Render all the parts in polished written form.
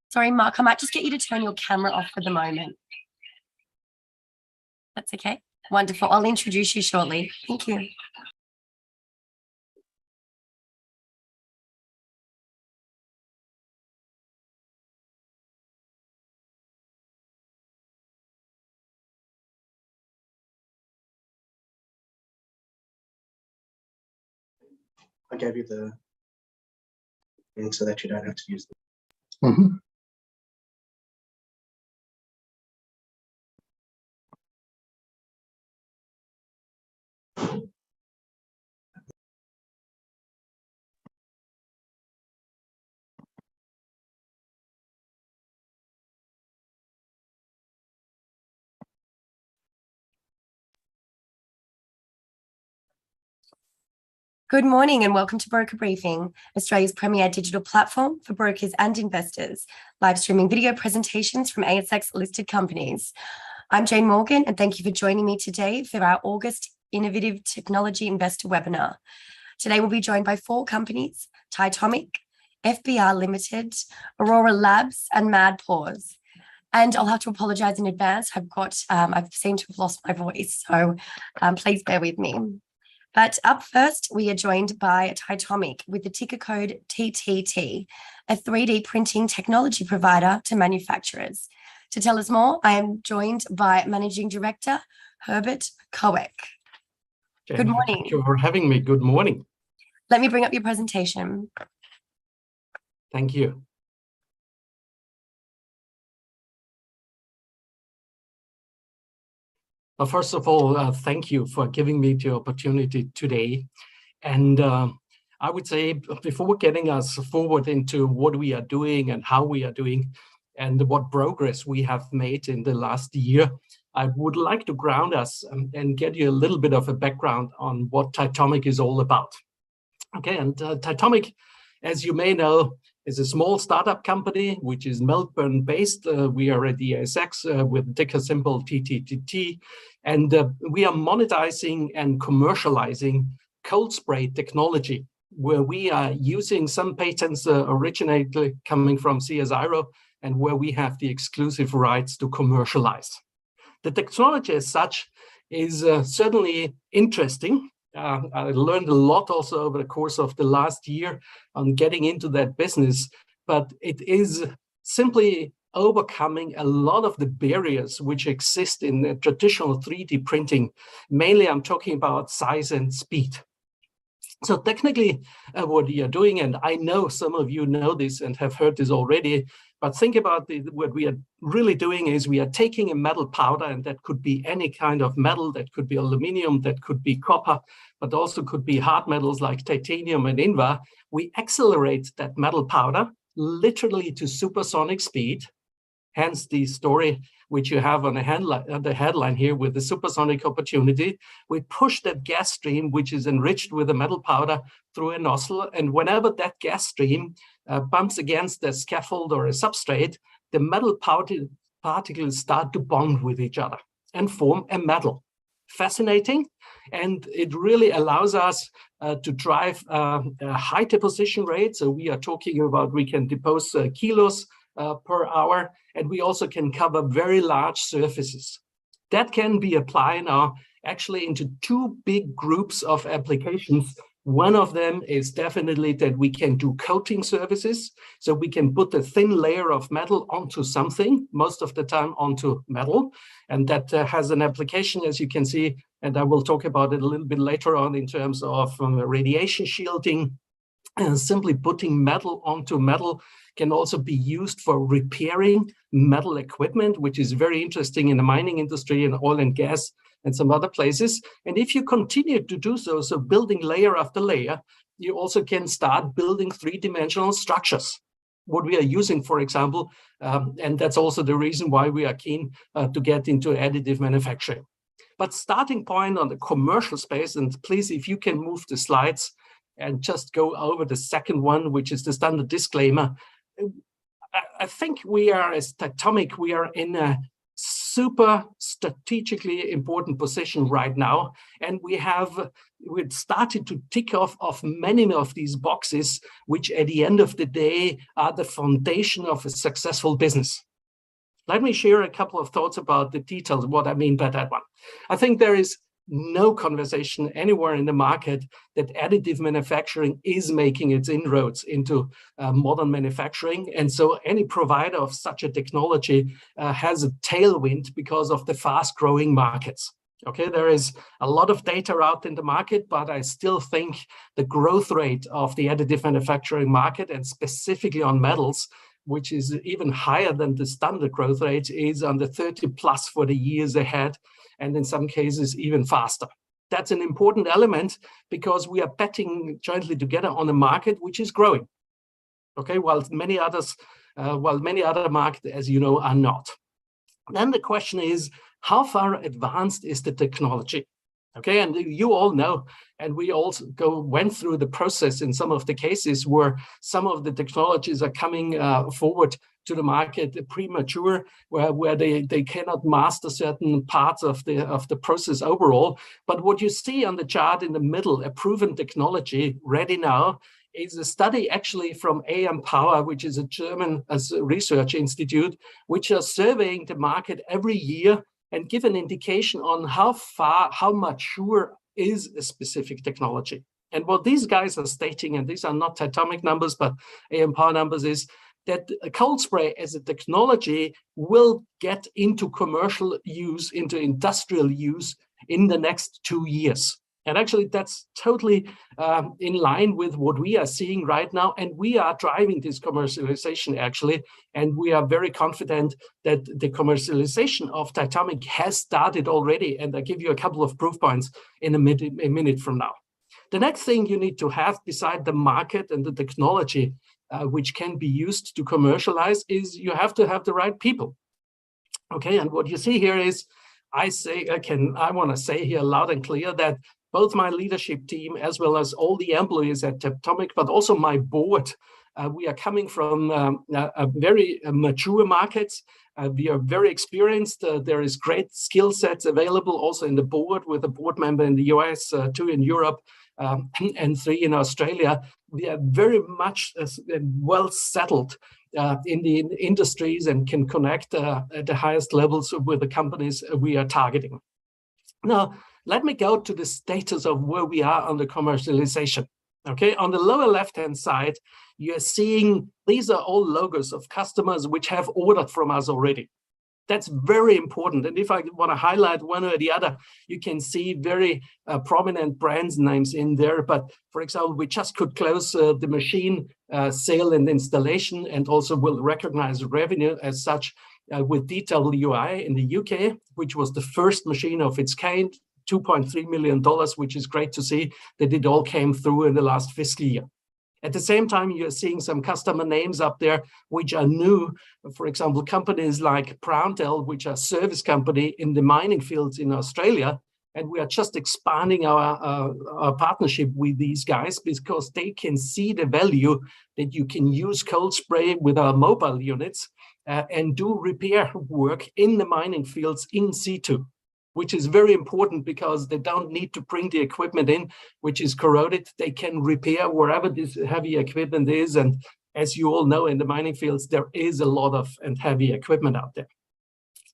Sorry, Mark, I might just get you to turn your camera off for the moment. That's okay. Wonderful. I'll introduce you shortly. Thank you. I gave you the link so that you don't have to use them. Good morning and welcome to Broker Briefing, Australia's premier digital platform for brokers and investors, live streaming video presentations from ASX listed companies. I'm Jane Morgan and thank you for joining me today for our August Innovative Technology Investor Webinar. Today we'll be joined by 4 companies, Titomic, FBR Limited, Aurora Labs and Paws. And I'll have to apologise in advance. I've seemed to have lost my voice, so please bear with me. But up first, we are joined by Titomic with the ticker code TTT, a 3D printing technology provider to manufacturers. To tell us more, I am joined by Managing Director Herbert Koeck. Good morning. Thank you for having me. Good morning. Let me bring up your presentation. Thank you. Well, first of all, thank you for giving me the opportunity today. And I would say before getting us forward into what we are doing and how we are doing and what progress we have made in the last year, I would like to ground us and get you a little bit of a background on what Titomic is all about. Okay, and Titomic, as you may know, is a small startup company which is Melbourne-based. We are at the ASX with ticker symbol TTTT, and we are monetizing and commercializing cold spray technology, where we are using some patents originally coming from CSIRO, and where we have the exclusive rights to commercialize. The technology as such is certainly interesting. I learned a lot also over the course of the last year on getting into that business, but it is simply overcoming a lot of the barriers which exist in traditional 3D printing. Mainly, I'm talking about size and speed. So technically, what we are doing, and I know some of you know this and have heard this already, but think about what we are really doing is we are taking a metal powder, and that could be any kind of metal, that could be aluminum, that could be copper, but also could be hard metals like titanium and invar. We accelerate that metal powder literally to supersonic speed, hence the story which you have on the headline here with the supersonic opportunity. We push that gas stream, which is enriched with a metal powder, through a nozzle, and whenever that gas stream bumps against a scaffold or a substrate, the metal particles start to bond with each other and form a metal. Fascinating, and it really allows us to drive a high deposition rate. So we are talking about we can depose kilos per hour, and we also can cover very large surfaces. That can be applied now actually into 2 big groups of applications. One of them is definitely that we can do coating services. So we can put a thin layer of metal onto something, most of the time onto metal. And that has an application, as you can see, and I will talk about it a little bit later on in terms of radiation shielding. And simply putting metal onto metal can also be used for repairing metal equipment, which is very interesting in the mining industry and oil and gas and some other places. And if you continue to do so, so building layer after layer, you also can start building 3-dimensional structures. What we are using, for example, and that's also the reason why we are keen to get into additive manufacturing. But starting point on the commercial space, and please, if you can move the slides and just go over the second one, which is the standard disclaimer. I think we are, as Titomic, we are in a super strategically important position right now, and we have we started to tick off many of these boxes, which at the end of the day are the foundation of a successful business. Let me share a couple of thoughts about the details, what I mean by that one. I think there is no conversation anywhere in the market that additive manufacturing is making its inroads into modern manufacturing. And so any provider of such a technology has a tailwind because of the fast growing markets. Okay, there is a lot of data out in the market, but I still think the growth rate of the additive manufacturing market, and specifically on metals, which is even higher than the standard growth rate, is on the 30 plus for the years ahead, and in some cases even faster. That's an important element because we are betting jointly together on a market which is growing. Okay, while many other markets, as you know, are not. Then the question is, how far advanced is the technology? Okay, and you all know, and we also went through the process in some of the cases where some of the technologies are coming forward to the market premature, where they cannot master certain parts of the process overall. But what you see on the chart in the middle, a proven technology ready now, is a study actually from AM Power, which is a German research institute, which are surveying the market every year and give an indication on how mature is a specific technology. And what these guys are stating, and these are not Titomic numbers, but AM Power numbers, is that a cold spray as a technology will get into commercial use, into industrial use in the next 2 years. And actually, that's totally in line with what we are seeing right now. And we are driving this commercialization, actually. And we are very confident that the commercialization of Titomic has started already. And I'll give you a couple of proof points in a minute from now. The next thing you need to have beside the market and the technology, which can be used to commercialize, is you have to have the right people. Okay, and what you see here is, I want to say here loud and clear that both my leadership team, as well as all the employees at Titomic, but also my board, we are coming from a very mature markets. We are very experienced. There is great skill sets available also in the board, with a board member in the US, 2 in Europe, and 3 in Australia. We are very much well settled in the industries and can connect at the highest levels with the companies we are targeting. Now, let me go to the status of where we are on the commercialization. Okay, on the lower left-hand side, you're seeing these are all logos of customers which have ordered from us already. That's very important. And if I want to highlight one or the other, you can see very prominent brands names in there. But for example, we just could close the machine sale and installation, and also will recognize revenue as such with DWI in the UK, which was the first machine of its kind, $2.3 million, which is great to see that it all came through in the last fiscal year. At the same time, you're seeing some customer names up there, which are new. For example, companies like Browntel, which are a service company in the mining fields in Australia. And we are just expanding our partnership with these guys because they can see the value that you can use cold spray with our mobile units and do repair work in the mining fields in situ, which is very important because they don't need to bring the equipment in, which is corroded. They can repair wherever this heavy equipment is. And as you all know, in the mining fields, there is a lot of heavy equipment out there.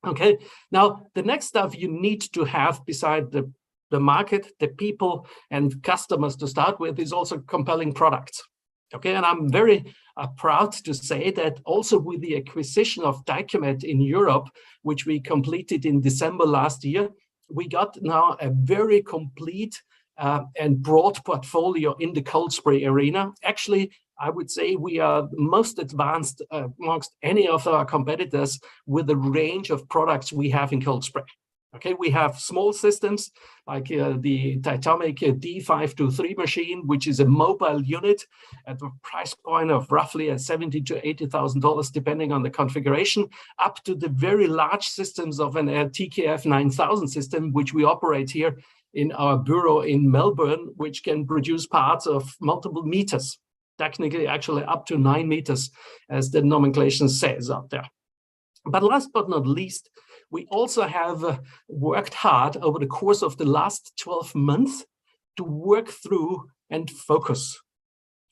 Okay, now the next stuff you need to have beside the market, the people and customers to start with, is also compelling products. Okay, and I'm very proud to say that also with the acquisition of Titomic in Europe, which we completed in December last year, we got now a very complete and broad portfolio in the cold spray arena. Actually, I would say we are the most advanced amongst any of our competitors with the range of products we have in cold spray. Okay, we have small systems like the Titomic D523 machine, which is a mobile unit at a price point of roughly $70,000 to $80,000, depending on the configuration, up to the very large systems of an TKF 9000 system, which we operate here in our bureau in Melbourne, which can produce parts of multiple meters, technically actually up to 9 meters, as the nomenclature says out there. But last but not least, we also have worked hard over the course of the last 12 months to work through and focus.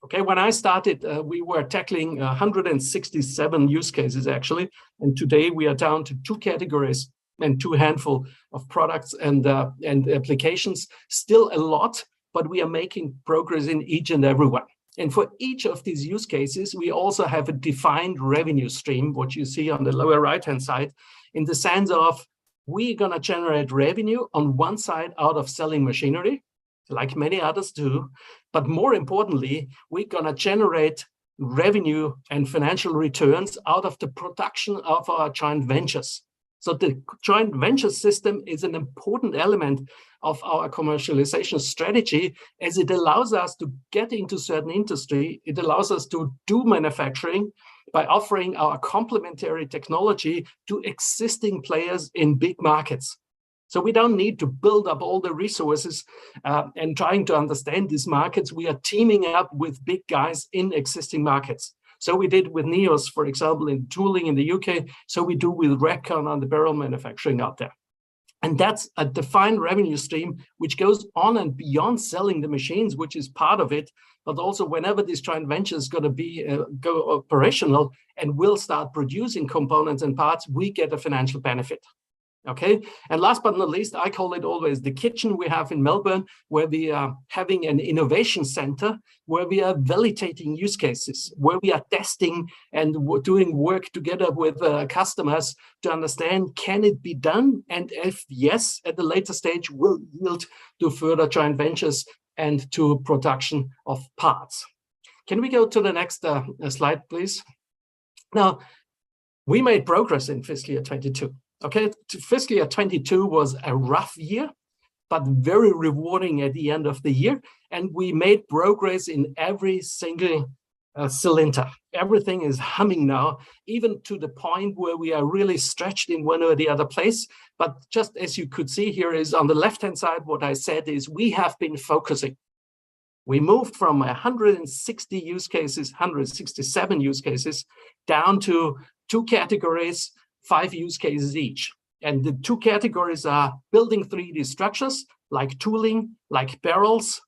Okay, when I started, we were tackling 167 use cases actually, and today we are down to 2 categories and 2 handful of products and applications. Still a lot, but we are making progress in each and every one. And for each of these use cases, we also have a defined revenue stream, what you see on the lower right-hand side, in the sense of we're going to generate revenue on one side out of selling machinery, like many others do. But more importantly, we're going to generate revenue and financial returns out of the production of our joint ventures. So the joint venture system is an important element of our commercialization strategy, as it allows us to get into certain industry. It allows us to do manufacturing by offering our complementary technology to existing players in big markets. So we don't need to build up all the resources and trying to understand these markets. We are teaming up with big guys in existing markets. So we did with Neos, for example, in tooling in the UK. So we do with Redcon on the barrel manufacturing out there. And that's a defined revenue stream, which goes on and beyond selling the machines, which is part of it. But also whenever this joint venture is going to be go operational and will start producing components and parts, we get a financial benefit. Okay, and last but not least, I call it always the kitchen we have in Melbourne, where we are having an innovation center, where we are validating use cases, where we are testing and doing work together with customers to understand, can it be done? And if yes, at the later stage, will yield to further joint ventures and to production of parts. Can we go to the next slide, please? Now, we made progress in fiscal year 22. Okay, fiscal year 22 was a rough year, but very rewarding at the end of the year. And we made progress in every single cylinder. Everything is humming now, even to the point where we are really stretched in one or the other place. But just as you could see here is on the left-hand side, what I said is we have been focusing. We moved from 160 use cases, 167 use cases, down to 2 categories, 5 use cases each. And the 2 categories are building 3D structures, like tooling, like barrels,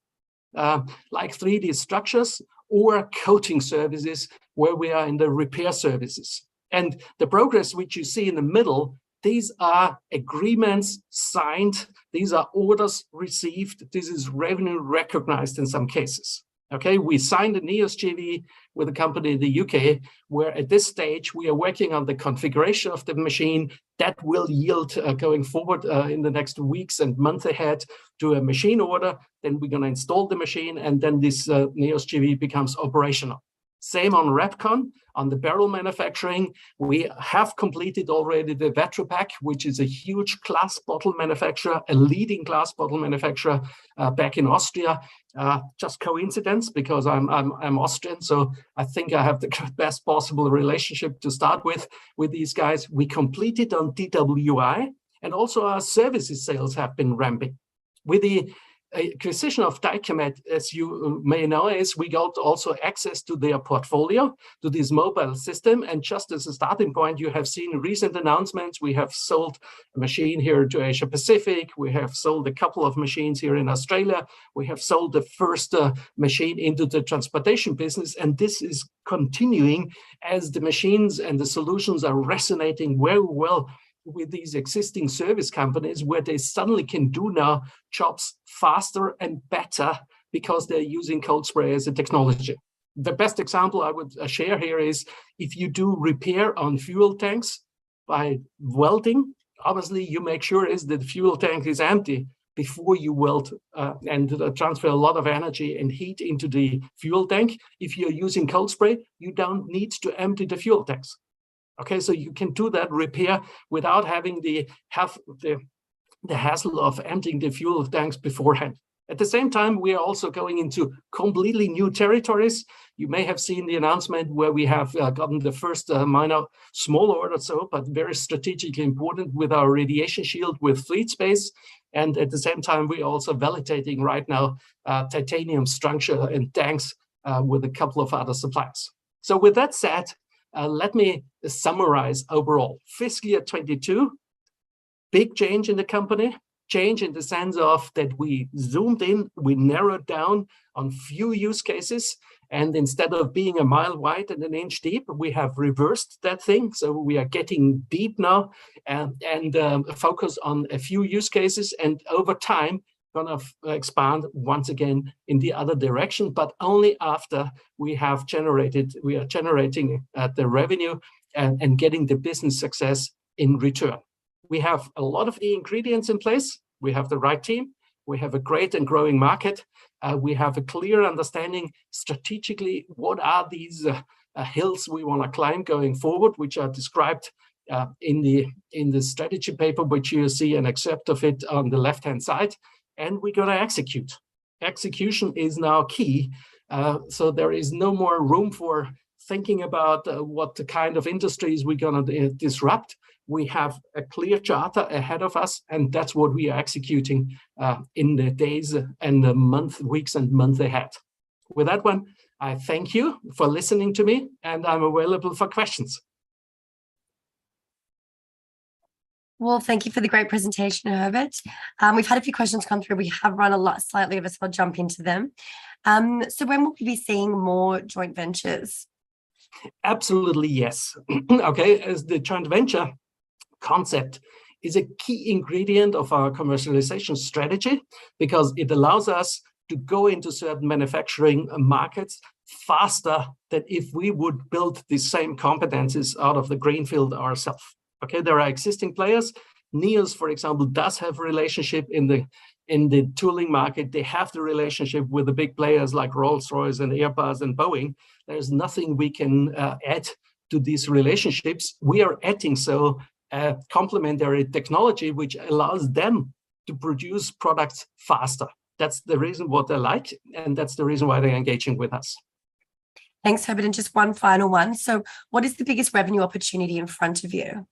like 3D structures, or coating services, where we are in the repair services. And the progress which you see in the middle, these are agreements signed, these are orders received, this is revenue recognized in some cases. Okay, we signed a Neos JV with a company in the UK, where at this stage we are working on the configuration of the machine that will yield going forward in the next weeks and months ahead to a machine order. Then we're going to install the machine, and then this Neos JV becomes operational. Same on Redcon, on the barrel manufacturing. We have completed already the Vetropack, which is a huge glass bottle manufacturer, a leading glass bottle manufacturer back in Austria. Just coincidence, because I'm Austrian, so I think I have the best possible relationship to start with these guys. We completed on DWI, and also our services sales have been ramping. With the acquisition of Dycomet, as you may know, is we got also access to their portfolio, to this mobile system. And just as a starting point, you have seen recent announcements. We have sold a machine here to Asia Pacific. We have sold a couple of machines here in Australia. We have sold the first machine into the transportation business. And this is continuing as the machines and the solutions are resonating very well with these existing service companies, where they suddenly can do now jobs faster and better because they're using cold spray as a technology. The best example I would share here is if you do repair on fuel tanks by welding, obviously you make sure is that the fuel tank is empty before you weld and transfer a lot of energy and heat into the fuel tank. If you're using cold spray, you don't need to empty the fuel tanks. Okay, so you can do that repair without having the hassle of emptying the fuel tanks beforehand. At the same time, we are also going into completely new territories. You may have seen the announcement where we have gotten the first minor, small order, but very strategically important with our radiation shield with Fleet Space. And at the same time, we're also validating right now titanium structure and tanks with a couple of other suppliers. So with that said, let me summarize overall. Fiscal year 22, big change in the company. change in the sense of that we zoomed in, we narrowed down on few use cases, and instead of being a mile wide and an inch deep, we have reversed that thing. So we are getting deep now and focus on a few use cases, and over time going to expand once again in the other direction, but only after we are generating the revenue and getting the business success in return. We have a lot of the ingredients in place. We have the right team. We have a great and growing market. We have a clear understanding strategically what are these hills we want to climb going forward, which are described in the strategy paper, which you see an excerpt of it on the left-hand side. And we're going to execute. Execution is now key. So there is no more room for thinking about what the kind of industries we're going to disrupt. We have a clear charter ahead of us, and that's what we are executing in the days and the weeks and months ahead. With that one, I thank you for listening to me, and I'm available for questions. Well, thank you for the great presentation, Herbert. We've had a few questions come through. We have run a lot slightly over, so I'll jump into them. So when will we be seeing more joint ventures? Absolutely, yes. Okay, as the joint venture concept is a key ingredient of our commercialization strategy, because it allows us to go into certain manufacturing markets faster than if we would build the same competencies out of the greenfield ourselves. Okay, there are existing players. NEOS, for example, does have a relationship in the tooling market. They have the relationship with the big players like Rolls-Royce and Airbus and Boeing. There's nothing we can add to these relationships. We are adding complementary technology which allows them to produce products faster. That's the reason what they like, and that's the reason why they're engaging with us. Thanks, Herbert. And just one final one. So what is the biggest revenue opportunity in front of you?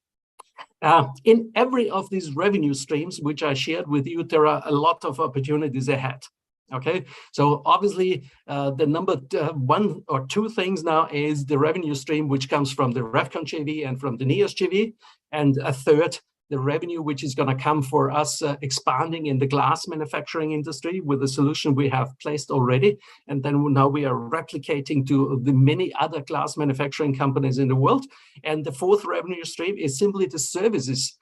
In every of these revenue streams, which I shared with you, there are a lot of opportunities ahead. Okay, so obviously the number one or two things now is the revenue stream, which comes from the Revcon JV and from the NEOS JV, and a third, the revenue which is going to come for us expanding in the glass manufacturing industry with the solution we have placed already. And then now we are replicating to the many other glass manufacturing companies in the world. And the fourth revenue stream is simply the services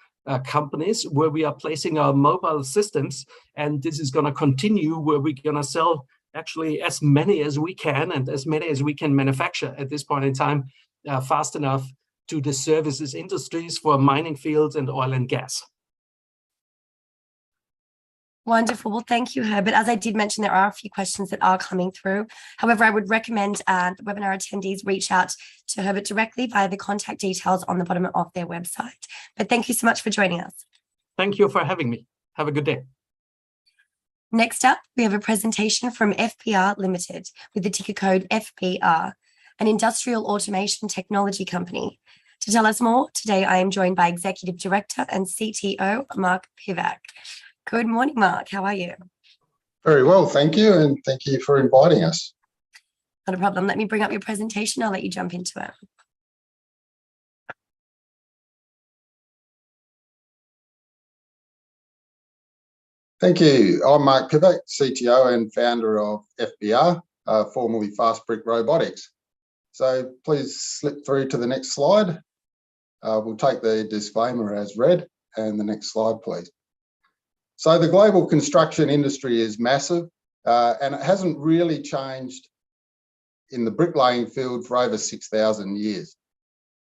companies where we are placing our mobile systems. And this is going to continue where we're going to sell actually as many as we can and as many as we can manufacture at this point in time fast enough to the services industries for mining fields and oil and gas. Wonderful. Well, thank you, Herbert. As I did mention, there are a few questions that are coming through. However, I would recommend the webinar attendees reach out to Herbert directly via the contact details on the bottom of their website. But thank you so much for joining us. Thank you for having me. Have a good day. Next up, we have a presentation from FBR Limited with the ticker code FBR, an industrial automation technology company. To tell us more, today I am joined by Executive Director and CTO, Mark Pivac. Good morning, Mark. How are you? Very well, thank you, and thank you for inviting us. Not a problem. Let me bring up your presentation. I'll let you jump into it. Thank you. I'm Mark Pivac, CTO and founder of FBR, formerly Fast Brick Robotics. So please slip through to the next slide. We'll take the disclaimer as read, and the next slide, please. So the global construction industry is massive, and it hasn't really changed in the bricklaying field for over 6,000 years.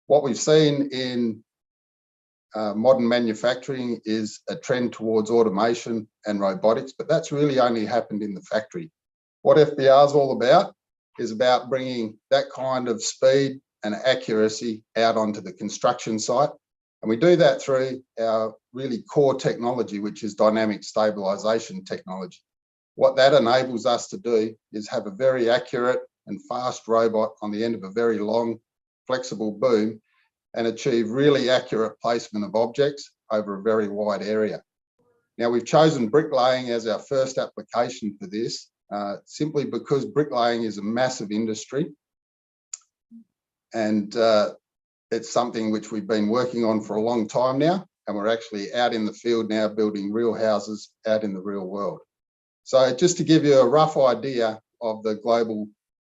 What we've seen in modern manufacturing is a trend towards automation and robotics, but that's really only happened in the factory. What FBR is all about is about bringing that kind of speed and accuracy out onto the construction site. And we do that through our really core technology, which is dynamic stabilization technology. What that enables us to do is have a very accurate and fast robot on the end of a very long, flexible boom and achieve really accurate placement of objects over a very wide area. Now, we've chosen bricklaying as our first application for this, simply because bricklaying is a massive industry. And it's something which we've been working on for a long time now. and we're actually out in the field now building real houses out in the real world. So just to give you a rough idea of the global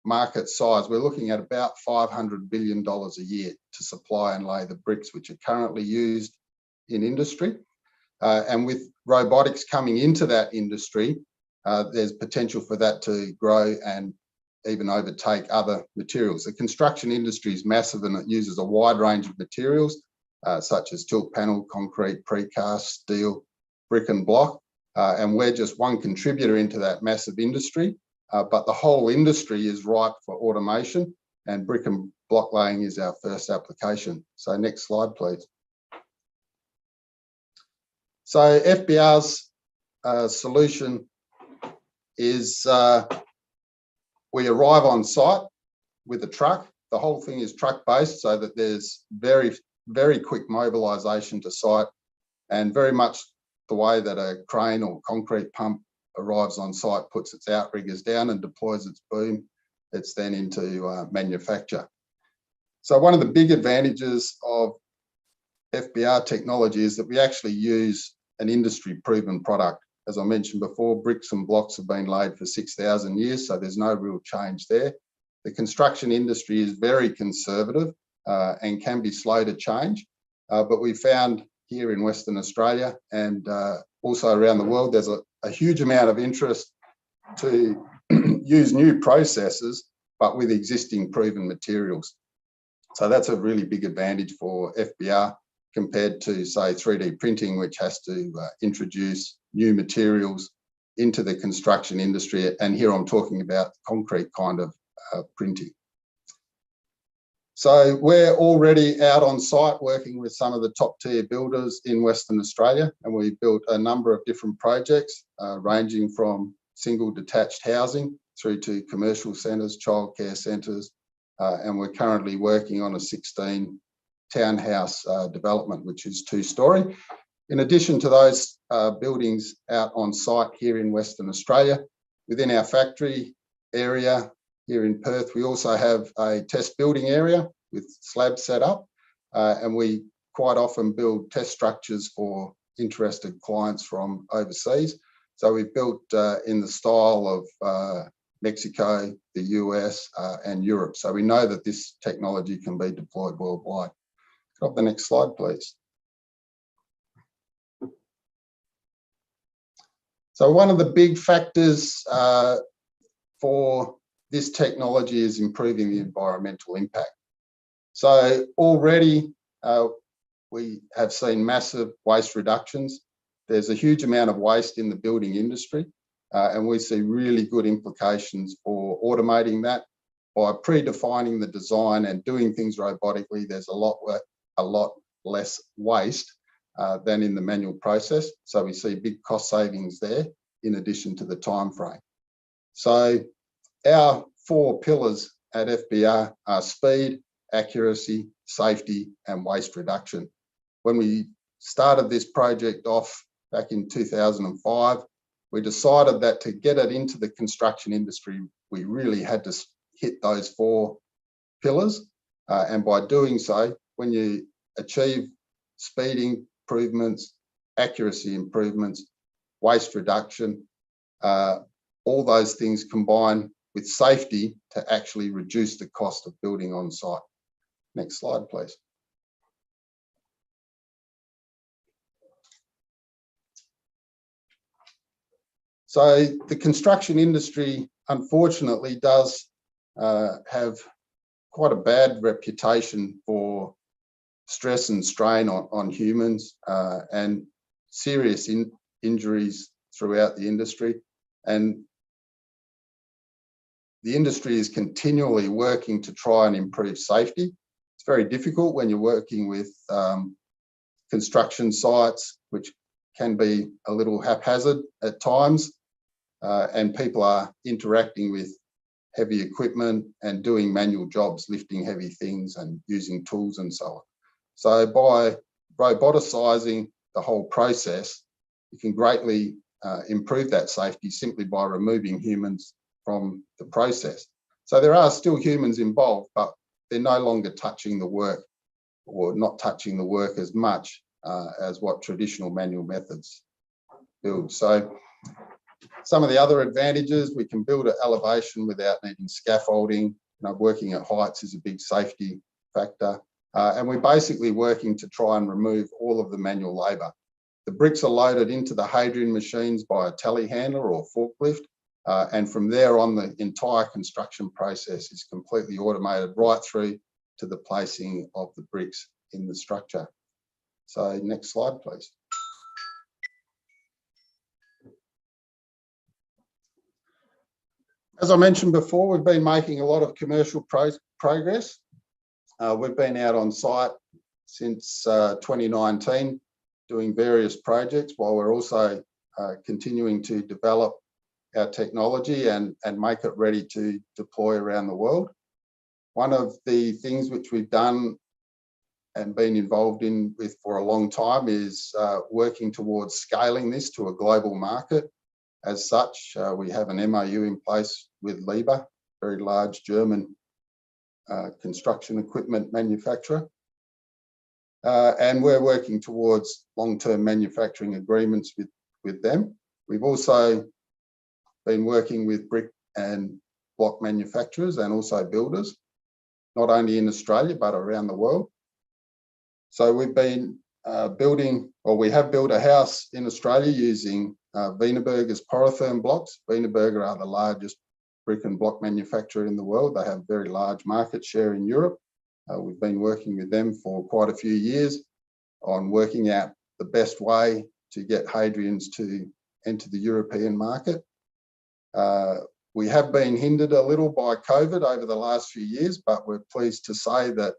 market size, we're looking at about $500 billion a year to supply and lay the bricks which are currently used in industry. And with robotics coming into that industry, there's potential for that to grow and even overtake other materials. The construction industry is massive and it uses a wide range of materials, such as tilt panel, concrete, precast, steel, brick and block. And we're just one contributor into that massive industry, but the whole industry is ripe for automation, and brick and block laying is our first application. So next slide, please. So FBR's solution is we arrive on site with a truck. The whole thing is truck-based so that there's very, very quick mobilisation to site, and very much the way that a crane or concrete pump arrives on site, puts its outriggers down and deploys its boom, it's then into manufacture. So one of the big advantages of FBR technology is that we actually use an industry-proven product. As I mentioned before, bricks and blocks have been laid for 6,000 years, so there's no real change there. The construction industry is very conservative and can be slow to change, but we found here in Western Australia and also around the world, there's a huge amount of interest to use new processes, but with existing proven materials. So that's a really big advantage for FBR compared to, say, 3D printing, which has to introduce new materials into the construction industry. And here I'm talking about concrete kind of printing. So we're already out on site working with some of the top tier builders in Western Australia, and we built a number of different projects ranging from single detached housing through to commercial centres, childcare centres, and we're currently working on a 16 townhouse development, which is 2-storey. In addition to those buildings out on site here in Western Australia, within our factory area here in Perth, we also have a test building area with slabs set up, and we quite often build test structures for interested clients from overseas. So we've built in the style of Mexico, the US, and Europe. So we know that this technology can be deployed worldwide. Go to the next slide, please. So one of the big factors for this technology is improving the environmental impact. So already we have seen massive waste reductions. There's a huge amount of waste in the building industry, and we see really good implications for automating that. By predefining the design and doing things robotically, there's a lot less waste than in the manual process. So we see big cost savings there in addition to the time frame. So our 4 pillars at FBR are speed, accuracy, safety, and waste reduction. When we started this project off back in 2005, we decided that to get it into the construction industry, we really had to hit those 4 pillars. And by doing so, when you achieve speed improvements, accuracy improvements, waste reduction, all those things combine with safety to actually reduce the cost of building on site. Next slide, please. So the construction industry, unfortunately, does have quite a bad reputation for stress and strain on humans and serious injuries throughout the industry. And the industry is continually working to try and improve safety. It's very difficult when you're working with construction sites, which can be a little haphazard at times, and people are interacting with heavy equipment and doing manual jobs, lifting heavy things and using tools and so on. So by roboticizing the whole process, you can greatly improve that safety simply by removing humans from the process. So there are still humans involved, but they're no longer touching the work, or not touching the work as much as what traditional manual methods build. So some of the other advantages, we can build at elevation without needing scaffolding. Working at heights is a big safety factor. And we're basically working to try and remove all of the manual labour. The bricks are loaded into the Hadrian machines by a telehandler or forklift. And from there on, the entire construction process is completely automated right through to the placing of the bricks in the structure. So next slide, please. As I mentioned before, we've been making a lot of commercial progress. We've been out on site since 2019 doing various projects while we're also continuing to develop our technology and make it ready to deploy around the world. One of the things which we've done and been involved in with for a long time is working towards scaling this to a global market. As such, we have an MOU in place with Liebherr, very large German construction equipment manufacturer. And we're working towards long-term manufacturing agreements with them. We've also been working with brick and block manufacturers and also builders, not only in Australia, but around the world. So we've been we have built a house in Australia using Wienerberger's Porotherm blocks. Wienerberger are the largest brick and block manufacturer in the world. They have very large market share in Europe. We've been working with them for quite a few years on working out the best way to get Hadrians to enter the European market. We have been hindered a little by COVID over the last few years, but we're pleased to say that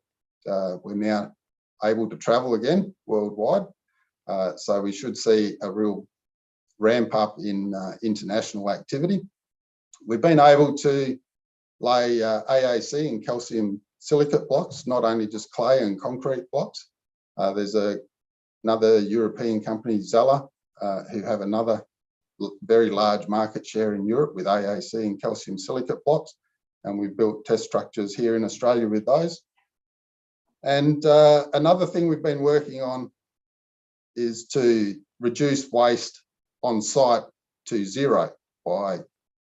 we're now able to travel again worldwide. So we should see a real ramp up in international activity. We've been able to lay AAC and calcium silicate blocks, not only just clay and concrete blocks. There's another European company, Zeller, who have another very large market share in Europe with AAC and calcium silicate blocks. And we've built test structures here in Australia with those. And another thing we've been working on is to reduce waste on site to zero by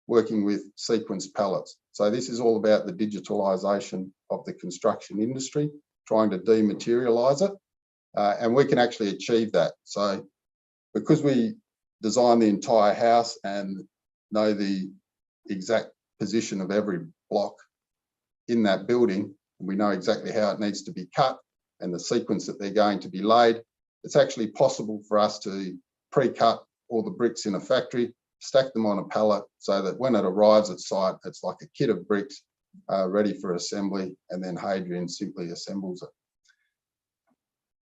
working with sequence pallets. So this is all about the digitalisation of the construction industry, trying to dematerialise it. And we can actually achieve that. So because we design the entire house and know the exact position of every block in that building, we know exactly how it needs to be cut and the sequence that they're going to be laid, it's actually possible for us to pre-cut all the bricks in a factory, stack them on a pallet so that when it arrives at site, it's like a kit of bricks ready for assembly, and then Hadrian simply assembles it.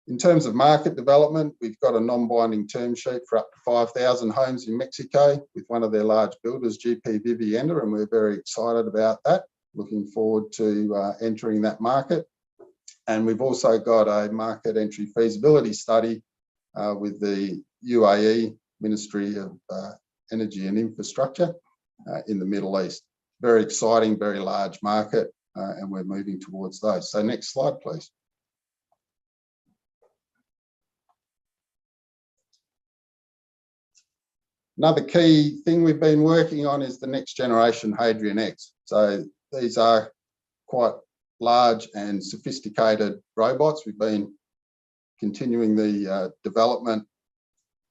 In terms of market development, we've got a non-binding term sheet for up to 5,000 homes in Mexico with one of their large builders, GP Vivienda, and we're very excited about that. Looking forward to entering that market. And we've also got a market entry feasibility study with the UAE Ministry of Energy and Infrastructure in the Middle East. Very exciting, very large market, and we're moving towards those. So next slide, please. Another key thing we've been working on is the next generation Hadrian X. So these are quite large and sophisticated robots. We've been continuing the development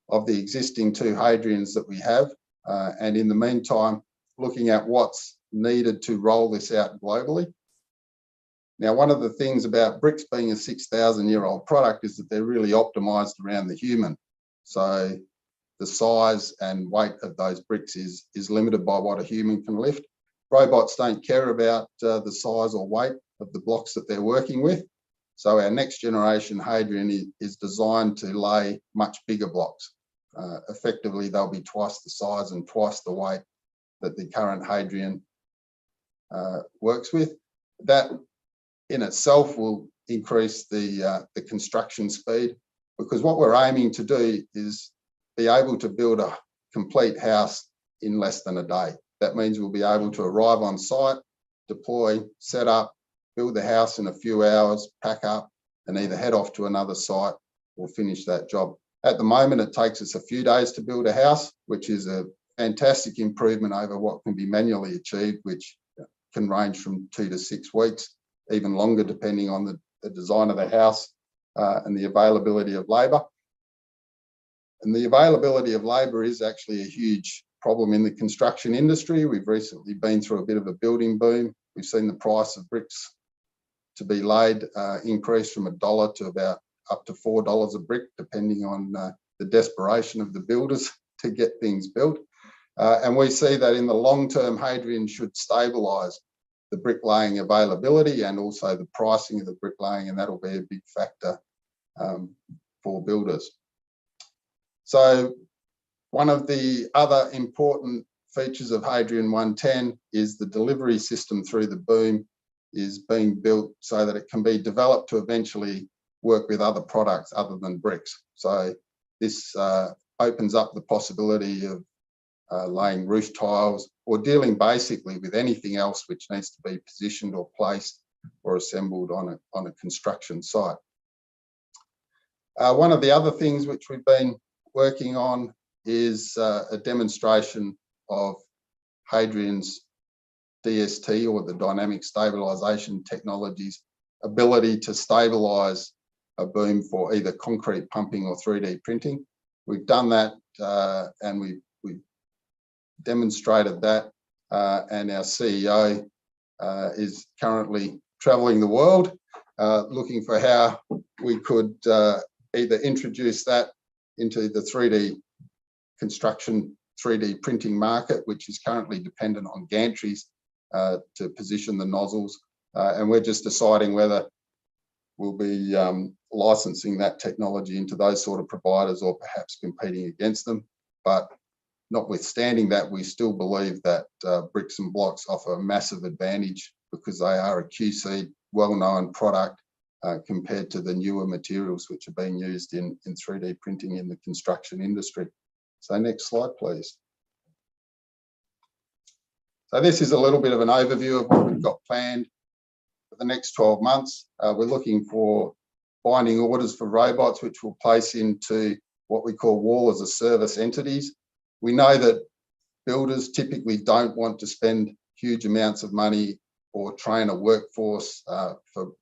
of the existing two Hadrians that we have. And in the meantime, looking at what's needed to roll this out globally. Now, one of the things about bricks being a 6,000-year-old product is that they're really optimized around the human. So the size and weight of those bricks is limited by what a human can lift. Robots don't care about the size or weight of the blocks that they're working with. So our next generation Hadrian is designed to lay much bigger blocks. Effectively, they'll be twice the size and twice the weight that the current Hadrian works with. That in itself will increase the construction speed, because what we're aiming to do is be able to build a complete house in less than a day. That means we'll be able to arrive on site, deploy, set up, build the house in a few hours, pack up, and either head off to another site will finish that job. At the moment, it takes us a few days to build a house, which is a fantastic improvement over what can be manually achieved, which can range from 2 to 6 weeks, even longer depending on the design of the house and the availability of labour. And the availability of labour is actually a huge problem in the construction industry. We've recently been through a bit of a building boom. We've seen the price of bricks to be laid increase from $1 to about up to $4 a brick, depending on the desperation of the builders to get things built. And we see that in the long term, Hadrian should stabilise the bricklaying availability and also the pricing of the bricklaying, and that'll be a big factor for builders. So one of the other important features of Hadrian 110 is the delivery system through the boom is being built so that it can be developed to eventually work with other products other than bricks. So this opens up the possibility of laying roof tiles or dealing basically with anything else which needs to be positioned or placed or assembled on a construction site. One of the other things which we've been working on is a demonstration of Hadrian's DST, or the dynamic stabilization technology's ability to stabilize a boom for either concrete pumping or 3D printing. We've done that and we've demonstrated that, and our CEO is currently traveling the world looking for how we could either introduce that into the 3D construction, 3D printing market, which is currently dependent on gantries to position the nozzles. And we're just deciding whether we'll be licensing that technology into those sort of providers or perhaps competing against them. But notwithstanding that, we still believe that bricks and blocks offer a massive advantage because they are a QC, well-known product compared to the newer materials which are being used in 3D printing in the construction industry. So next slide, please. So this is a little bit of an overview of what we've got planned for the next 12 months. We're looking for binding orders for robots, which we'll place into what we call wall as a service entities. We know that builders typically don't want to spend huge amounts of money or train a workforce for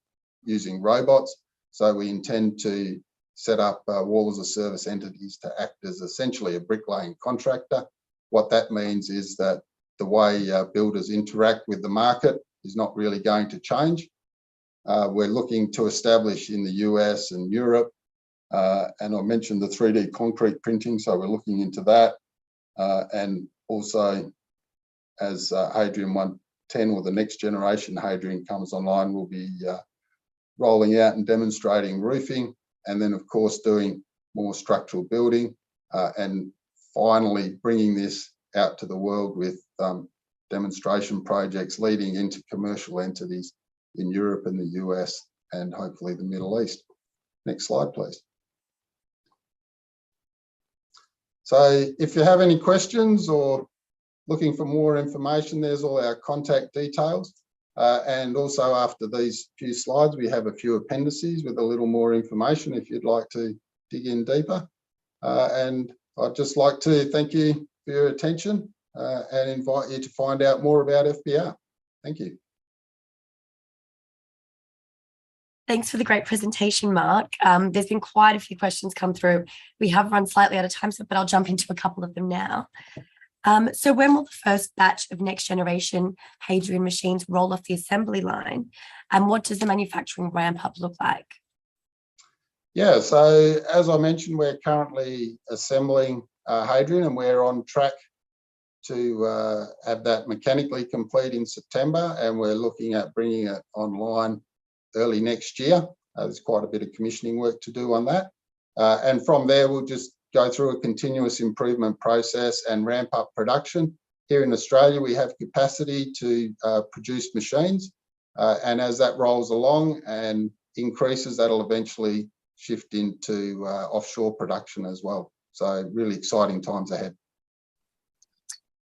using robots. So we intend to set up wall as a service entities to act as essentially a bricklaying contractor. What that means is that the way builders interact with the market is not really going to change. We're looking to establish in the US and Europe, and I mentioned the 3D concrete printing, so we're looking into that. And also, as Hadrian 110 or the next generation Hadrian comes online, we'll be rolling out and demonstrating roofing, and then of course doing more structural building, and finally bringing this out to the world with demonstration projects leading into commercial entities in Europe and the US and hopefully the Middle East. Next slide, please. So if you have any questions or looking for more information, there's all our contact details. And also after these few slides, we have a few appendices with a little more information if you'd like to dig in deeper. And I'd just like to thank you for your attention and invite you to find out more about FBR. Thank you. Thanks for the great presentation, Mark. There's been quite a few questions come through. We have run slightly out of time, but I'll jump into a couple of them now. So when will the first batch of next generation Hadrian machines roll off the assembly line? And what does the manufacturing ramp up look like? Yeah, so as I mentioned, we're currently assembling Hadrian and we're on track to have that mechanically complete in September, and we're looking at bringing it online early next year. There's quite a bit of commissioning work to do on that. And from there, we'll just go through a continuous improvement process and ramp up production. Here in Australia, we have capacity to produce machines. And as that rolls along and increases, that'll eventually shift into offshore production as well. So really exciting times ahead.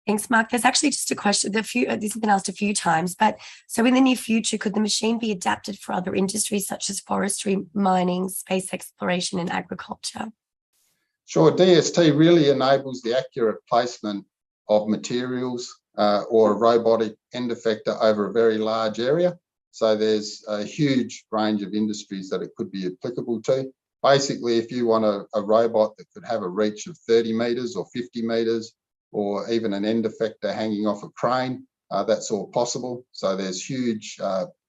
Thanks, Mark. There's actually just a question. This has been asked a few times, but so in the near future, could the machine be adapted for other industries such as forestry, mining, space exploration, and agriculture? Sure, DST really enables the accurate placement of materials or a robotic end effector over a very large area. So there's a huge range of industries that it could be applicable to. Basically, if you want a robot that could have a reach of 30 meters or 50 meters, or even an end effector hanging off a crane, that's all possible. So there's huge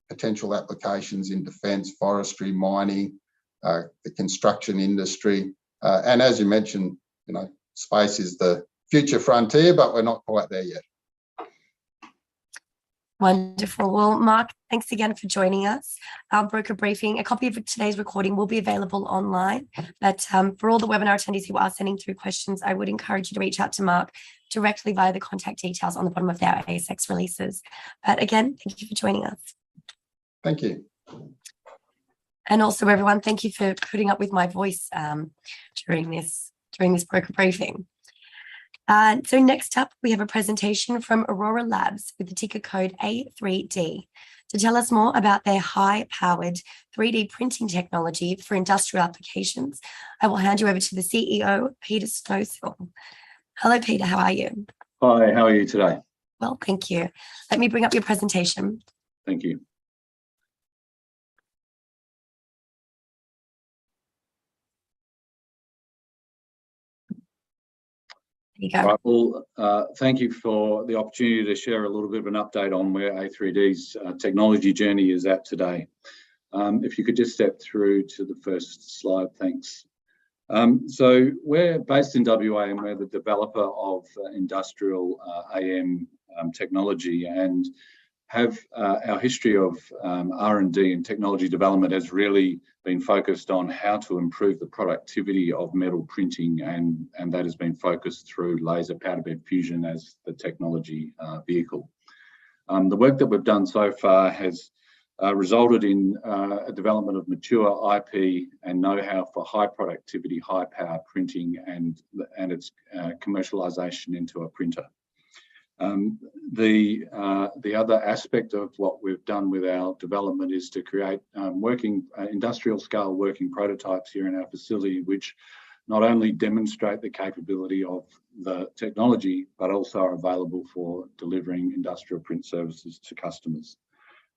potential applications in defence, forestry, mining, the construction industry. And as you mentioned, space is the future frontier, but we're not quite there yet. Wonderful. Well, Mark, thanks again for joining us. Our broker briefing, a copy of today's recording will be available online. But for all the webinar attendees who are sending through questions, I would encourage you to reach out to Mark directly via the contact details on the bottom of their ASX releases. But again, thank you for joining us. Thank you. And also, everyone, thank you for putting up with my voice during this broker briefing. So next up, we have a presentation from Aurora Labs with the ticker code A3D to tell us more about their high-powered 3D printing technology for industrial applications. I will hand you over to the CEO, Peter Snowsill. Hello, Peter. How are you? Hi, how are you today? Well, thank you. Let me bring up your presentation. Thank you. There you go. Right, well, thank you for the opportunity to share a little bit of an update on where A3D's technology journey is at today. If you could just step through to the first slide, thanks. So we're based in WA and we're the developer of industrial AM technology, and have our history of R&D and technology development has really been focused on how to improve the productivity of metal printing, and that has been focused through laser powder bed fusion as the technology vehicle. The work that we've done so far has resulted in a development of mature IP and know-how for high productivity, high power printing and its commercialization into a printer. The other aspect of what we've done with our development is to create working industrial scale working prototypes here in our facility, which not only demonstrate the capability of the technology, but also are available for delivering industrial print services to customers.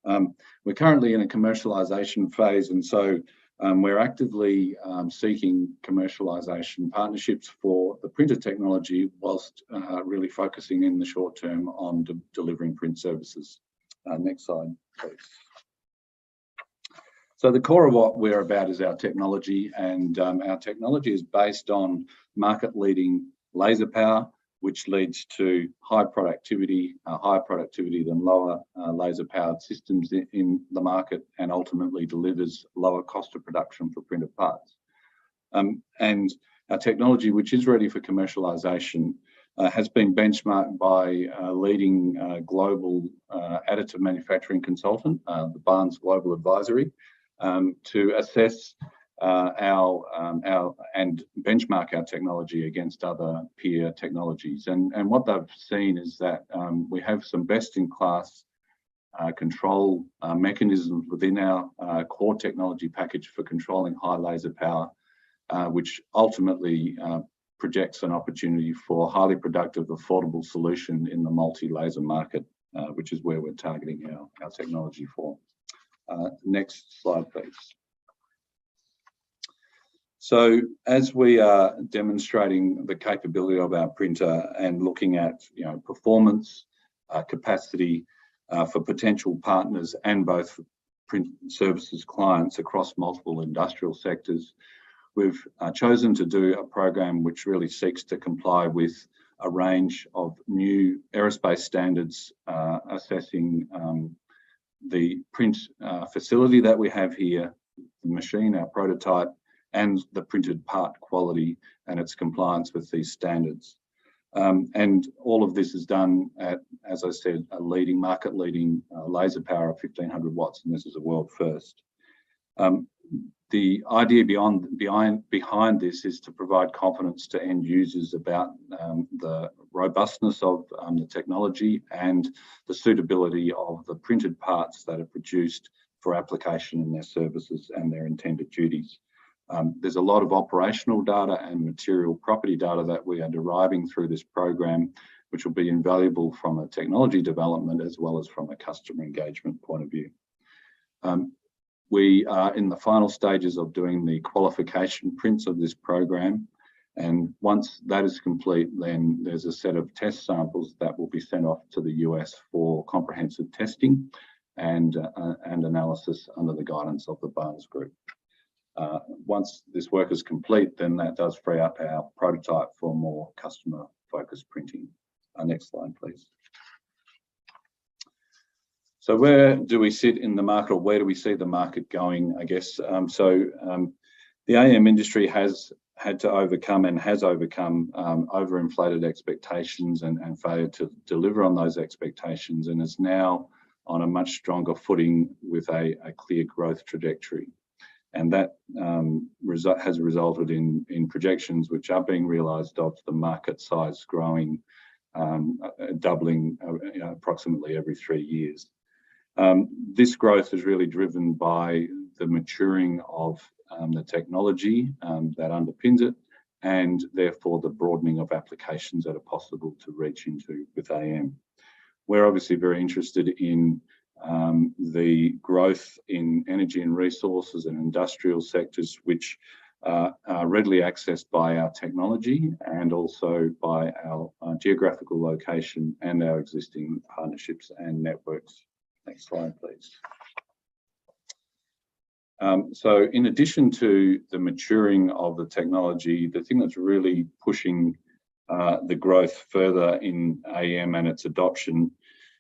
We're currently in a commercialization phase, and so we're actively seeking commercialization partnerships for the printer technology, whilst really focusing in the short term on delivering print services. Next slide, please. So the core of what we're about is our technology, and our technology is based on market-leading laser power, which leads to higher productivity than lower laser-powered systems in the market, and ultimately delivers lower cost of production for printed parts. And our technology, which is ready for commercialization, has been benchmarked by a leading global additive manufacturing consultant, the Barnes Global Advisory, to assess and benchmark our technology against other peer technologies. And what they've seen is that we have some best-in-class control mechanisms within our core technology package for controlling high laser power, which ultimately projects an opportunity for highly productive, affordable solution in the multi-laser market, which is where we're targeting our technology for. Next slide, please. So as we are demonstrating the capability of our printer and looking at performance, capacity for potential partners and both print services clients across multiple industrial sectors, we've chosen to do a program which really seeks to comply with a range of new aerospace standards, assessing the print facility that we have here, the machine, our prototype, and the printed part quality and its compliance with these standards. And all of this is done at, as I said, a market-leading laser power of 1500 watts, and this is a world first. The idea behind this is to provide confidence to end users about the robustness of the technology and the suitability of the printed parts that are produced for application in their services and their intended duties. There's a lot of operational data and material property data that we are deriving through this program, which will be invaluable from a technology development as well as from a customer engagement point of view. We are in the final stages of doing the qualification prints of this program, and once that is complete, then there's a set of test samples that will be sent off to the US for comprehensive testing and analysis under the guidance of the Barnes Group. Once this work is complete, then that does free up our prototype for more customer-focused printing. Next slide, please. So where do we sit in the market, or where do we see the market going, I guess? The AM industry has had to overcome and has overcome overinflated expectations and failure to deliver on those expectations, and is now on a much stronger footing with a clear growth trajectory. And that has resulted in projections which are being realised of the market size growing, doubling approximately every 3 years. This growth is really driven by the maturing of the technology that underpins it, and therefore the broadening of applications that are possible to reach into with AM. We're obviously very interested in the growth in energy and resources and industrial sectors, which are readily accessed by our technology and also by our geographical location and our existing partnerships and networks. Next slide, please. So in addition to the maturing of the technology, the thing that's really pushing the growth further in AM and its adoption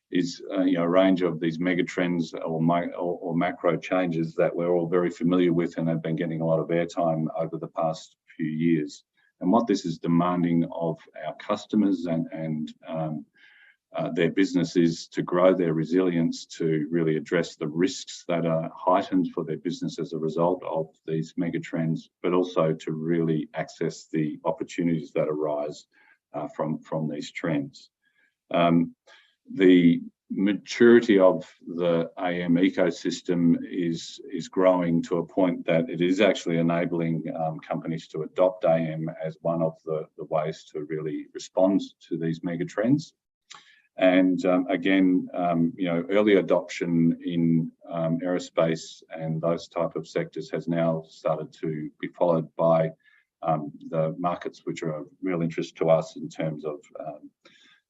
is a range of these mega trends or macro changes that we're all very familiar with and have been getting a lot of airtime over the past few years. And what this is demanding of our customers and their businesses to grow their resilience, to really address the risks that are heightened for their business as a result of these mega trends, but also to really access the opportunities that arise from these trends. The maturity of the AM ecosystem is growing to a point that it is actually enabling companies to adopt AM as one of the ways to really respond to these mega trends. And again, early adoption in aerospace and those type of sectors has now started to be followed by the markets which are of real interest to us in terms of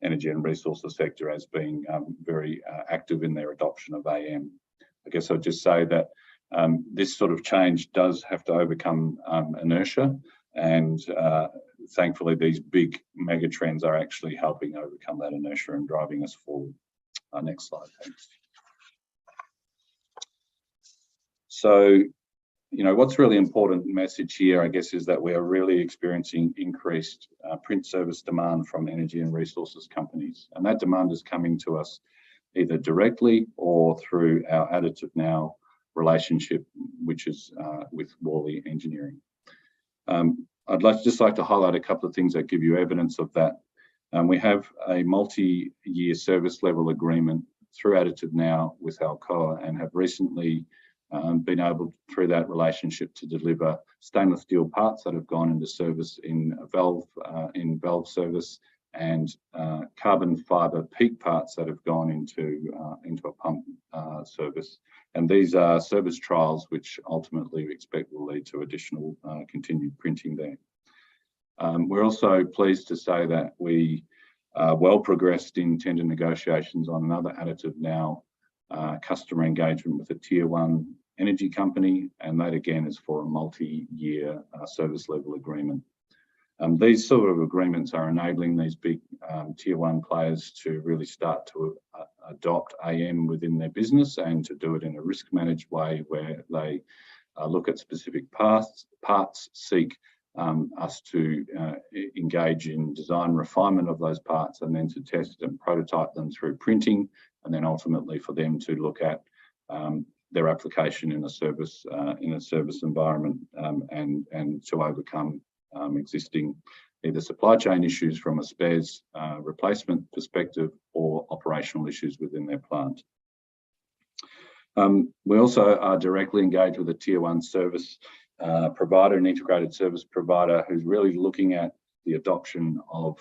energy and resources sector as being very active in their adoption of AM. I guess I'd just say that this sort of change does have to overcome inertia, and thankfully these big mega trends are actually helping overcome that inertia and driving us forward. Next slide, thanks. So, what's really important message here, I guess, is that we are really experiencing increased print service demand from energy and resources companies. And that demand is coming to us either directly or through our Additive Now relationship, which is with Worley Engineering. I'd just like to highlight a couple of things that give you evidence of that. We have a multi-year service level agreement through Additive Now with Alcoa, and have recently been able, through that relationship, to deliver stainless steel parts that have gone into service in valve service, and carbon fibre peak parts that have gone into a pump service. And these are service trials which ultimately we expect will lead to additional continued printing there. We're also pleased to say that we are well progressed in tender negotiations on another Additive Now customer engagement with a tier 1 energy company, and that again is for a multi-year service level agreement. These sort of agreements are enabling these big tier 1 players to really start to adopt AM within their business, and to do it in a risk managed way where they look at specific parts, seek us to engage in design refinement of those parts, and then to test and prototype them through printing, and then ultimately for them to look at their application in a service environment, and to overcome existing either supply chain issues from a spares replacement perspective or operational issues within their plant. We also are directly engaged with a tier 1 service provider, an integrated service provider, who's really looking at the adoption of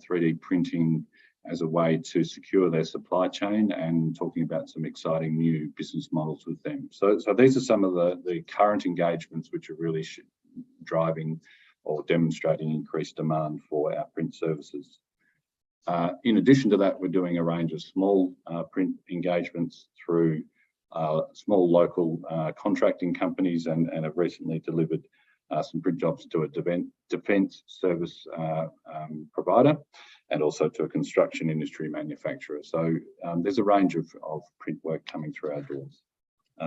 3D printing as a way to secure their supply chain, and talking about some exciting new business models with them. So these are some of the current engagements which are really driving or demonstrating increased demand for our print services. In addition to that, we're doing a range of small print engagements through small local contracting companies, and have recently delivered some print jobs to a defence service provider, and also to a construction industry manufacturer. So there's a range of print work coming through our doors.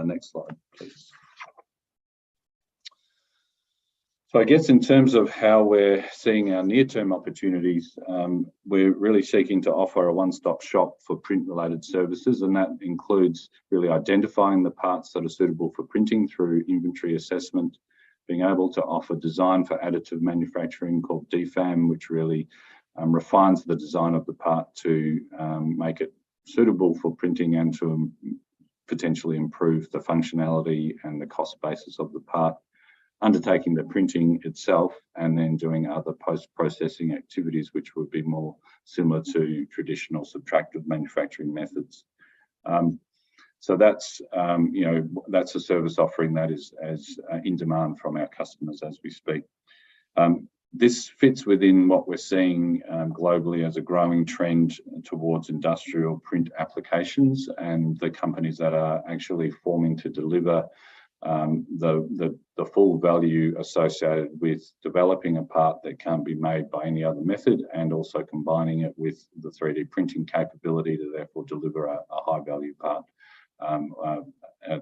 Next slide, please. So I guess in terms of how we're seeing our near-term opportunities, we're really seeking to offer a one-stop shop for print-related services, and that includes really identifying the parts that are suitable for printing through inventory assessment, being able to offer design for additive manufacturing called DFAM, which really refines the design of the part to make it suitable for printing and to potentially improve the functionality and the cost basis of the part, undertaking the printing itself, and then doing other post-processing activities which would be more similar to traditional subtractive manufacturing methods. So that's that's a service offering that is in demand from our customers as we speak. This fits within what we're seeing globally as a growing trend towards industrial print applications, and the companies that are actually forming to deliver the full value associated with developing a part that can't be made by any other method, and also combining it with the 3D printing capability to therefore deliver a high value part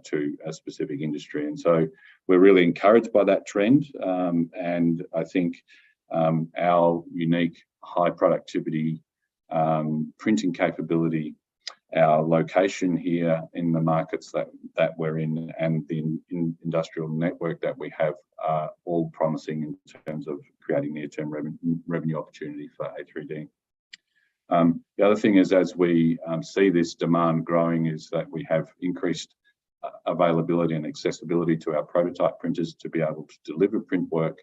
to a specific industry. And so we're really encouraged by that trend, and I think our unique high productivity printing capability, our location here in the markets that we're in, and the industrial network that we have are all promising in terms of creating near-term revenue opportunity for A3D. The other thing is, as we see this demand growing, is that we have increased availability and accessibility to our prototype printers to be able to deliver print work,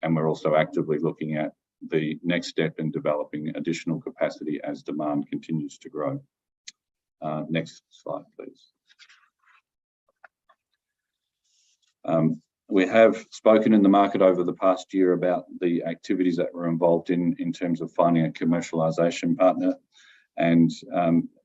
and we're also actively looking at the next step in developing additional capacity as demand continues to grow. Next slide, please. We have spoken in the market over the past year about the activities that we're involved in terms of finding a commercialization partner, and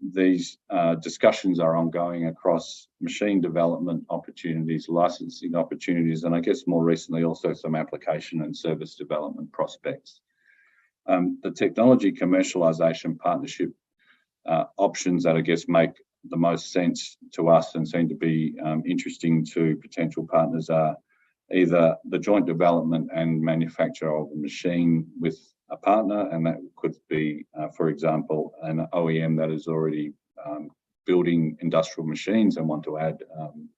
these discussions are ongoing across machine development opportunities, licensing opportunities, and I guess more recently also some application and service development prospects. The technology commercialization partnership options that I guess make the most sense to us and seem to be interesting to potential partners are either the joint development and manufacture of a machine with a partner, and that could be, for example, an OEM that is already building industrial machines and want to add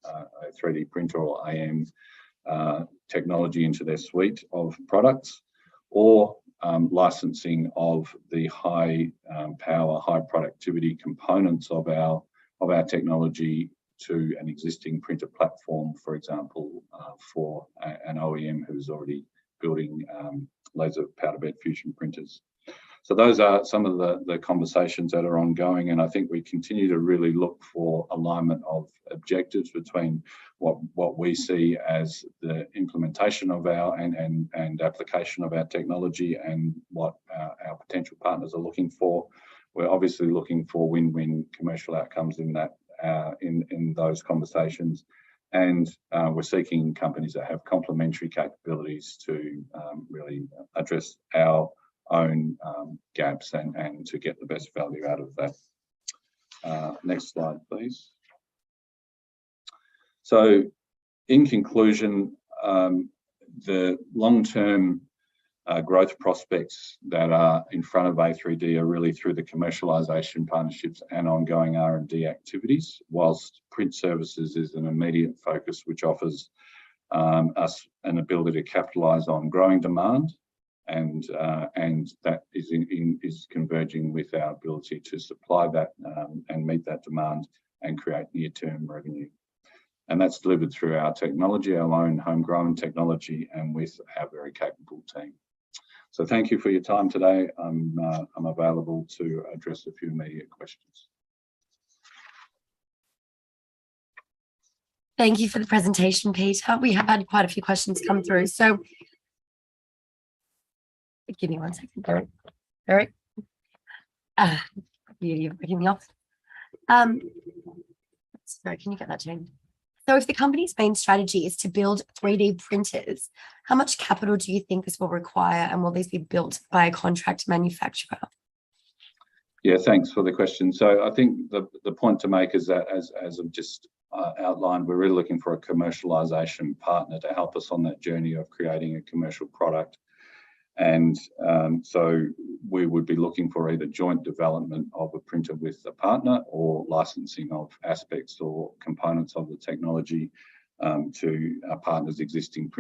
a 3D printer or AM technology into their suite of products, or licensing of the high power, high productivity components of our technology to an existing printer platform, for example, for an OEM who's already building laser powder bed fusion printers. So those are some of the conversations that are ongoing, and I think we continue to really look for alignment of objectives between what we see as the implementation of our and application of our technology and what our potential partners are looking for. We're obviously looking for win-win commercial outcomes in that in those conversations, and we're seeking companies that have complementary capabilities to really address our own gaps and to get the best value out of that. Next slide, please. So in conclusion, the long-term growth prospects that are in front of A3D are really through the commercialization partnerships and ongoing R&D activities, whilst print services is an immediate focus which offers us an ability to capitalise on growing demand, and that is converging with our ability to supply that and meet that demand and create near-term revenue. And that's delivered through our technology, our own homegrown technology, and with our very capable team. So thank you for your time today. I'm available to address a few immediate questions. Thank you for the presentation, Peter. We have had quite a few questions come through. So give me 1 second, Eric. You're breaking me off. Sorry, can you get that changed? So if the company's main strategy is to build 3D printers, how much capital do you think this will require, and will these be built by a contract manufacturer? Yeah, thanks for the question. So I think the point to make is that, as I've just outlined, we're really looking for a commercialization partner to help us on that journey of creating a commercial product. And so we would be looking for either joint development of a printer with a partner or licensing of aspects or components of the technology to our partner's existing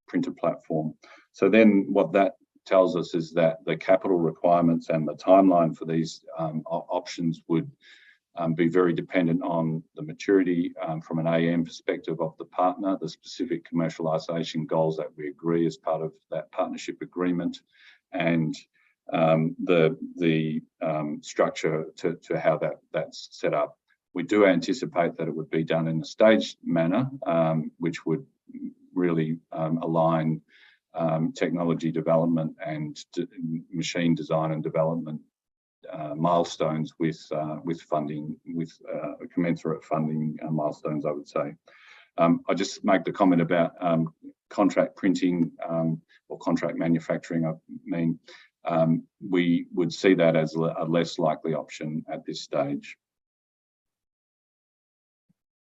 printer platform. So then what that tells us is that the capital requirements and the timeline for these options would be very dependent on the maturity from an AM perspective of the partner, the specific commercialization goals that we agree as part of that partnership agreement, and the structure to how that's set up. We do anticipate that it would be done in a staged manner, which would really align technology development and machine design and development milestones with funding, with commensurate funding milestones, I would say. I just make the comment about contract printing or contract manufacturing. I mean, we would see that as a less likely option at this stage.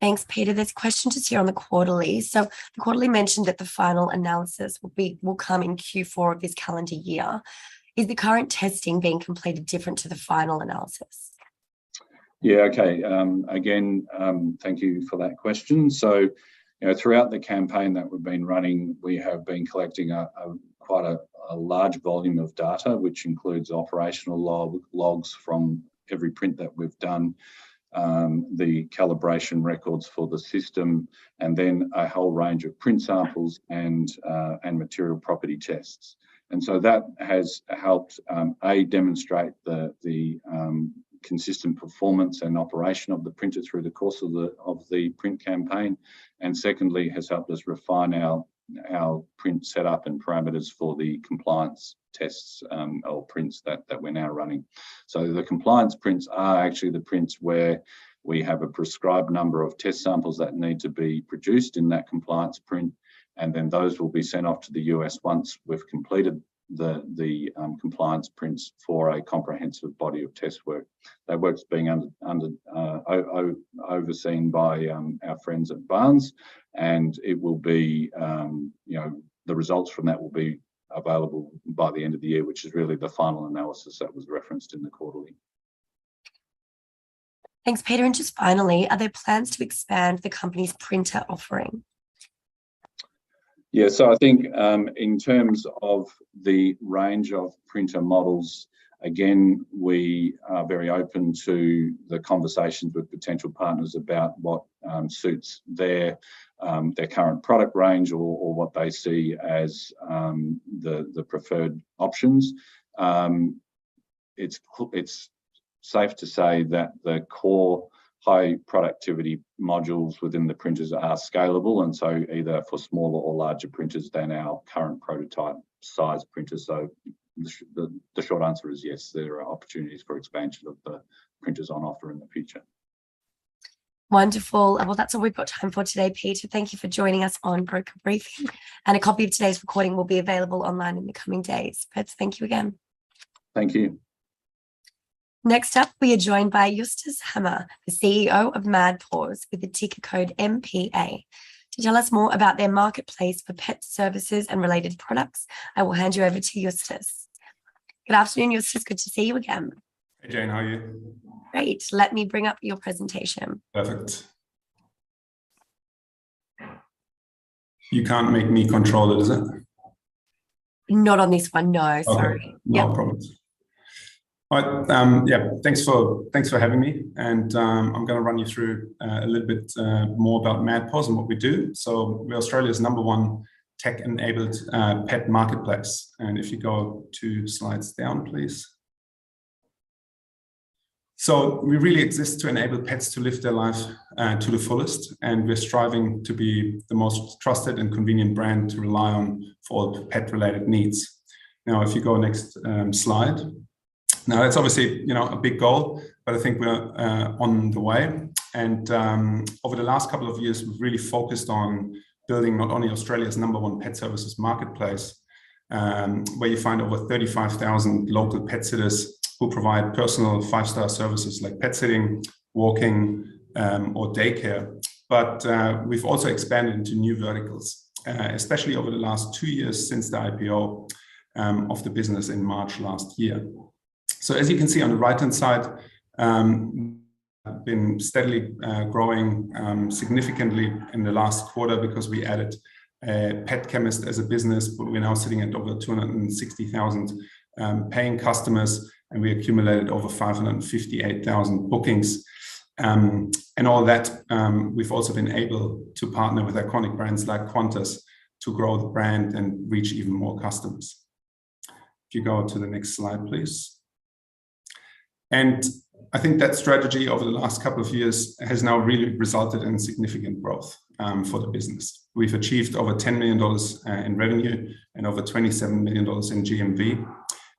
Thanks, Peter. There's a question just here on the quarterly. So the quarterly mentioned that the final analysis will come in Q4 of this calendar year. Is the current testing being completed different to the final analysis? Yeah, okay. Again, thank you for that question. So, throughout the campaign that we've been running, we have been collecting quite a large volume of data, which includes operational logs from every print that we've done, the calibration records for the system, and then a whole range of print samples and material property tests. And so that has helped demonstrate the consistent performance and operation of the printer through the course of the print campaign, and secondly has helped us refine our print setup and parameters for the compliance tests or prints that we're now running. So the compliance prints are actually the prints where we have a prescribed number of test samples that need to be produced in that compliance print, and then those will be sent off to the US once we've completed the compliance prints for a comprehensive body of test work. That work's being overseen by our friends at Barnes, and it will be, the results from that will be available by the end of the year, which is really the final analysis that was referenced in the quarterly. Thanks, Peter. And just finally, are there plans to expand the company's printer offering? Yeah, so I think in terms of the range of printer models, again, we are very open to the conversations with potential partners about what suits their current product range or what they see as the preferred options. It's safe to say that the core high productivity modules within the printers are scalable, and so either for smaller or larger printers than our current prototype size printers. So the short answer is yes, there are opportunities for expansion of the printers on offer in the future. Wonderful. Well, that's all we've got time for today, Peter. Thank you for joining us on Broker Briefing, and a copy of today's recording will be available online in the coming days. But thank you again. Thank you. Next up, we are joined by Justus Hammer, the CEO of Paws, with the ticker code MPA, to To tell us more about their marketplace for pet services and related products, I will hand you over to Justus. Good afternoon, Justus. Good to see you again. Hey Jane, how are you? Great. Let me bring up your presentation. Perfect. You can't make me control it, is it? Not on this one, no, sorry. Okay, no problem. All right, yeah, thanks for having me. And I'm going to run you through a little bit more about Paws and what we do. So we're Australia's #1 tech-enabled pet marketplace. And if you go 2 slides down, please. So we really exist to enable pets to live their life to the fullest, and we're striving to be the most trusted and convenient brand to rely on for all pet-related needs. Now, if you go next slide. Now, that's obviously, you know, a big goal, but I think we're on the way. And over the last couple of years, we've really focused on building not only Australia's #1 pet services marketplace, where you find over 35,000 local pet sitters who provide personal 5-star services like pet sitting, walking, or daycare. But we've also expanded into new verticals, especially over the last 2 years since the IPO of the business in March last year. So as you can see on the right-hand side, been steadily growing significantly in the last quarter because we added a pet chemist as a business, but we're now sitting at over 260,000 paying customers, and we accumulated over 558,000 bookings. And all that, we've also been able to partner with iconic brands like Qantas to grow the brand and reach even more customers. If you go to the next slide, please. And I think that strategy over the last couple of years has now really resulted in significant growth for the business. We've achieved over $10 million in revenue and over $27 million in GMV.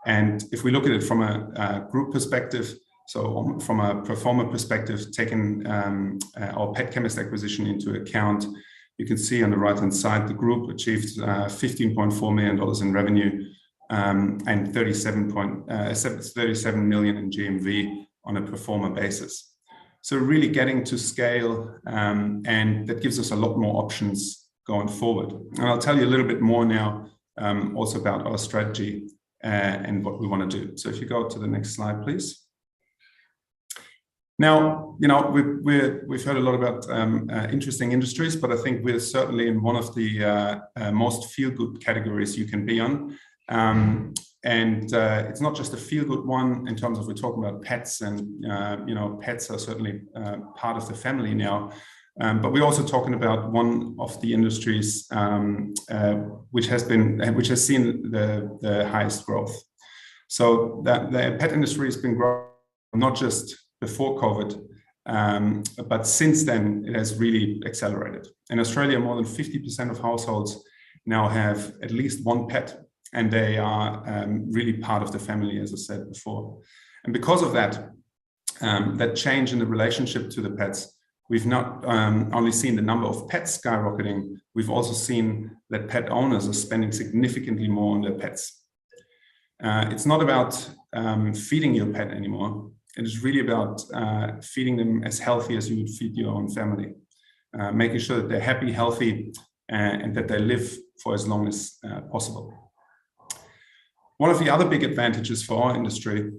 And if we look at it from a group perspective, so from a pro forma perspective, taking our pet chemist acquisition into account, you can see on the right-hand side, the group achieved $15.4 million in revenue and 37 million in GMV on a pro forma basis. So really getting to scale, and that gives us a lot more options going forward. And I'll tell you a little bit more now also about our strategy and what we want to do. So if you go to the next slide, please. Now, you know, we've heard a lot about interesting industries, but I think we're certainly in one of the most feel-good categories you can be on. It's not just a feel-good one in terms of we're talking about pets, and you know, pets are certainly part of the family now. But we're also talking about one of the industries which has seen the highest growth. So that the pet industry has been growing not just before COVID, but since then it has really accelerated. In Australia, more than 50% of households now have at least one pet, and they are really part of the family, as I said before. And because of that, that change in the relationship to the pets, we've not only seen the number of pets skyrocketing, we've also seen that pet owners are spending significantly more on their pets. It's not about feeding your pet anymore. It is really about feeding them as healthy as you would feed your own family, making sure that they're happy, healthy, and that they live for as long as possible. One of the other big advantages for our industry,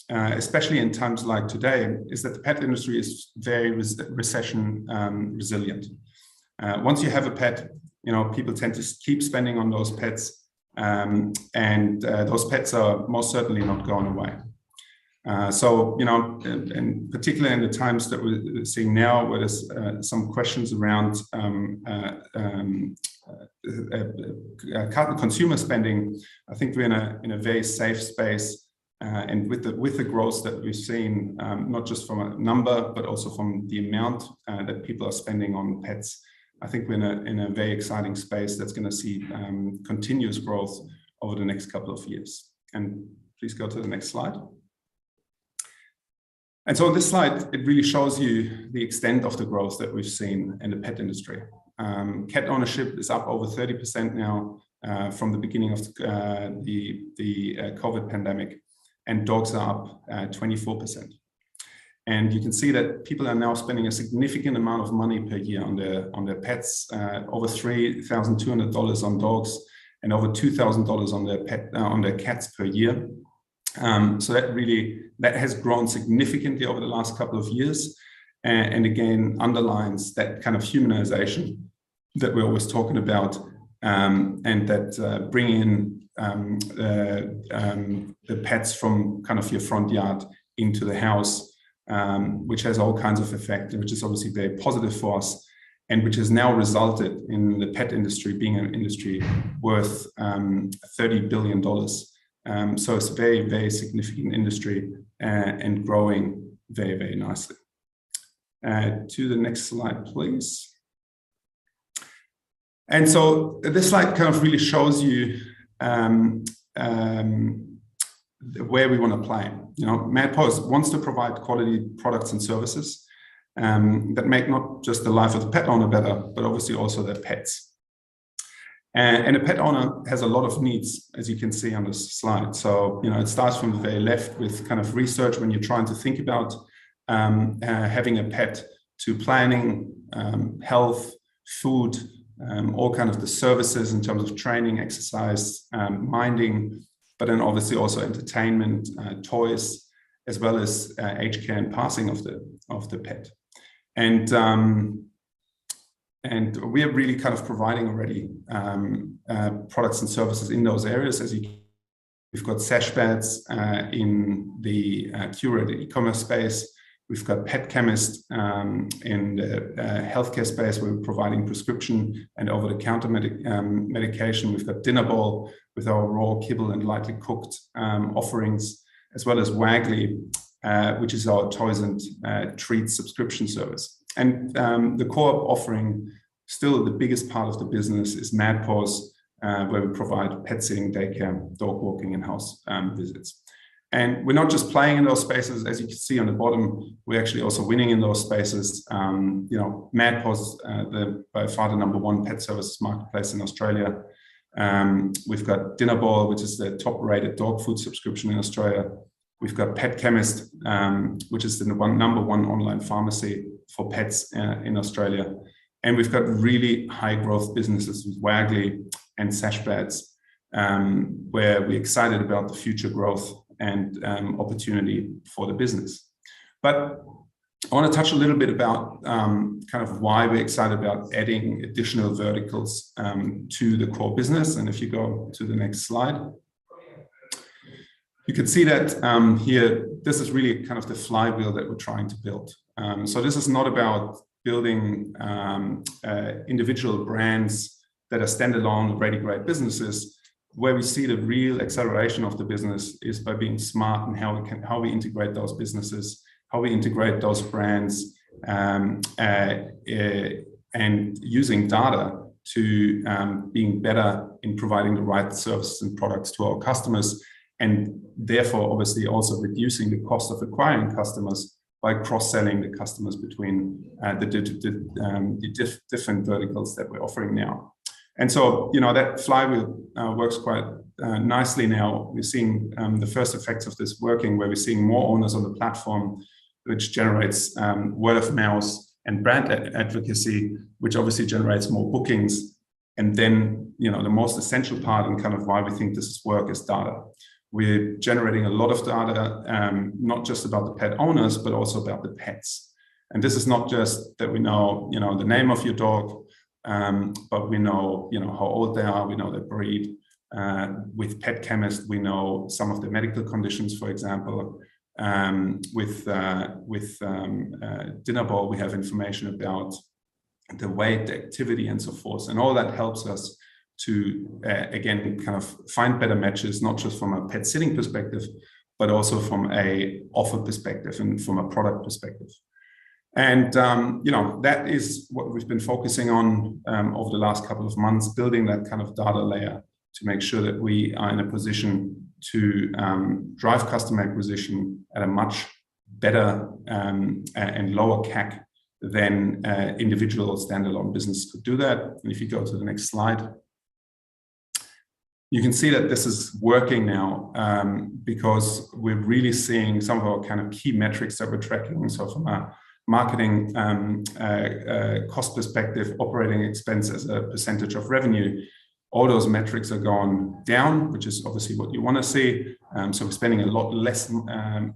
especially in times like today, is that the pet industry is very recession resilient. Once you have a pet, you know, people tend to keep spending on those pets, and those pets are most certainly not going away. So, you know, and particularly in the times that we're seeing now, where there's some questions around consumer spending, I think we're in a very safe space, and with the growth that we've seen, not just from a number but also from the amount that people are spending on pets, I think we're in a very exciting space that's going to see continuous growth over the next couple of years. And please go to the next slide. And so this slide, it really shows you the extent of the growth that we've seen in the pet industry. Cat ownership is up over 30% now from the beginning of the COVID pandemic, and dogs are up 24%. And you can see that people are now spending a significant amount of money per year on their pets, over $3,200 on dogs and over $2,000 on their cats per year. So that has grown significantly over the last couple of years, and again underlines that kind of humanization that we're always talking about, and that bring in the pets from kind of your front yard into the house, which has all kinds of effect, which is obviously very positive for us, and which has now resulted in the pet industry being an industry worth $30 billion. So it's a very, very significant industry and growing very, very nicely. To the next slide, please. And so this slide kind of really shows you where we want to play. You know, Paws wants to provide quality products and services that make not just the life of the pet owner better, but obviously also their pets. And a pet owner has a lot of needs, as you can see on this slide. So, you know, it starts from the very left with kind of research when you're trying to think about having a pet, to planning, health, food, all kind of the services in terms of training, exercise, minding, but then obviously also entertainment, toys, as well as aged care and passing of the pet. And we are really kind of providing already products and services in those areas. We've got sash beds in the curated e-commerce space. We've got pet chemist in the healthcare space. We're providing prescription and over-the-counter medication. We've got Dinner Bowl with our raw, kibble, and lightly cooked offerings, as well as Waggly, which is our toys and treats subscription service. And the core offering, still the biggest part of the business, is Paws, where we provide pet sitting, daycare, dog walking, and house visits. And we're not just playing in those spaces. As you can see on the bottom, we're actually also winning in those spaces. You know, Paws, by far the #1 pet services marketplace in Australia. We've got Dinner Bowl, which is the top-rated dog food subscription in Australia. We've got Pet Chemist, which is the #1 online pharmacy for pets in Australia. And we've got really high growth businesses with Waggly and Sash Beds, where we're excited about the future growth and opportunity for the business. But I want to touch a little bit about kind of why we're excited about adding additional verticals to the core business. And if you go to the next slide, you can see that here, this is really kind of the flywheel that we're trying to build. So this is not about building individual brands that are standalone, ready, great businesses. Where we see the real acceleration of the business is by being smart in how we integrate those businesses, how we integrate those brands, and using data to being better in providing the right services and products to our customers, and therefore obviously also reducing the cost of acquiring customers by cross-selling the customers between the different verticals that we're offering now. And so, you know, that flywheel works quite nicely now. We're seeing the first effects of this working, where we're seeing more owners on the platform, which generates word of mouth and brand advocacy, which obviously generates more bookings. And then, you know, the most essential part and kind of why we think this is work is data. We're generating a lot of data, not just about the pet owners, but also about the pets. And this is not just that we know, you know, the name of your dog, but we know, you know, how old they are, we know their breed. With Pet Chemist, we know some of the medical conditions, for example. With Dinner Bowl, we have information about the weight, the activity, and so forth. And all that helps us to, again, kind of find better matches, not just from a pet sitting perspective, but also from a offer perspective and from a product perspective. And, you know, that is what we've been focusing on over the last couple of months, building that kind of data layer to make sure that we are in a position to drive customer acquisition at a much better and lower CAC than individual standalone business could do that. And if you go to the next slide, you can see that this is working now because we're really seeing some of our kind of key metrics that we're tracking. So from a marketing cost perspective, operating expense as a percentage of revenue, all those metrics are going down, which is obviously what you want to see. So we're spending a lot less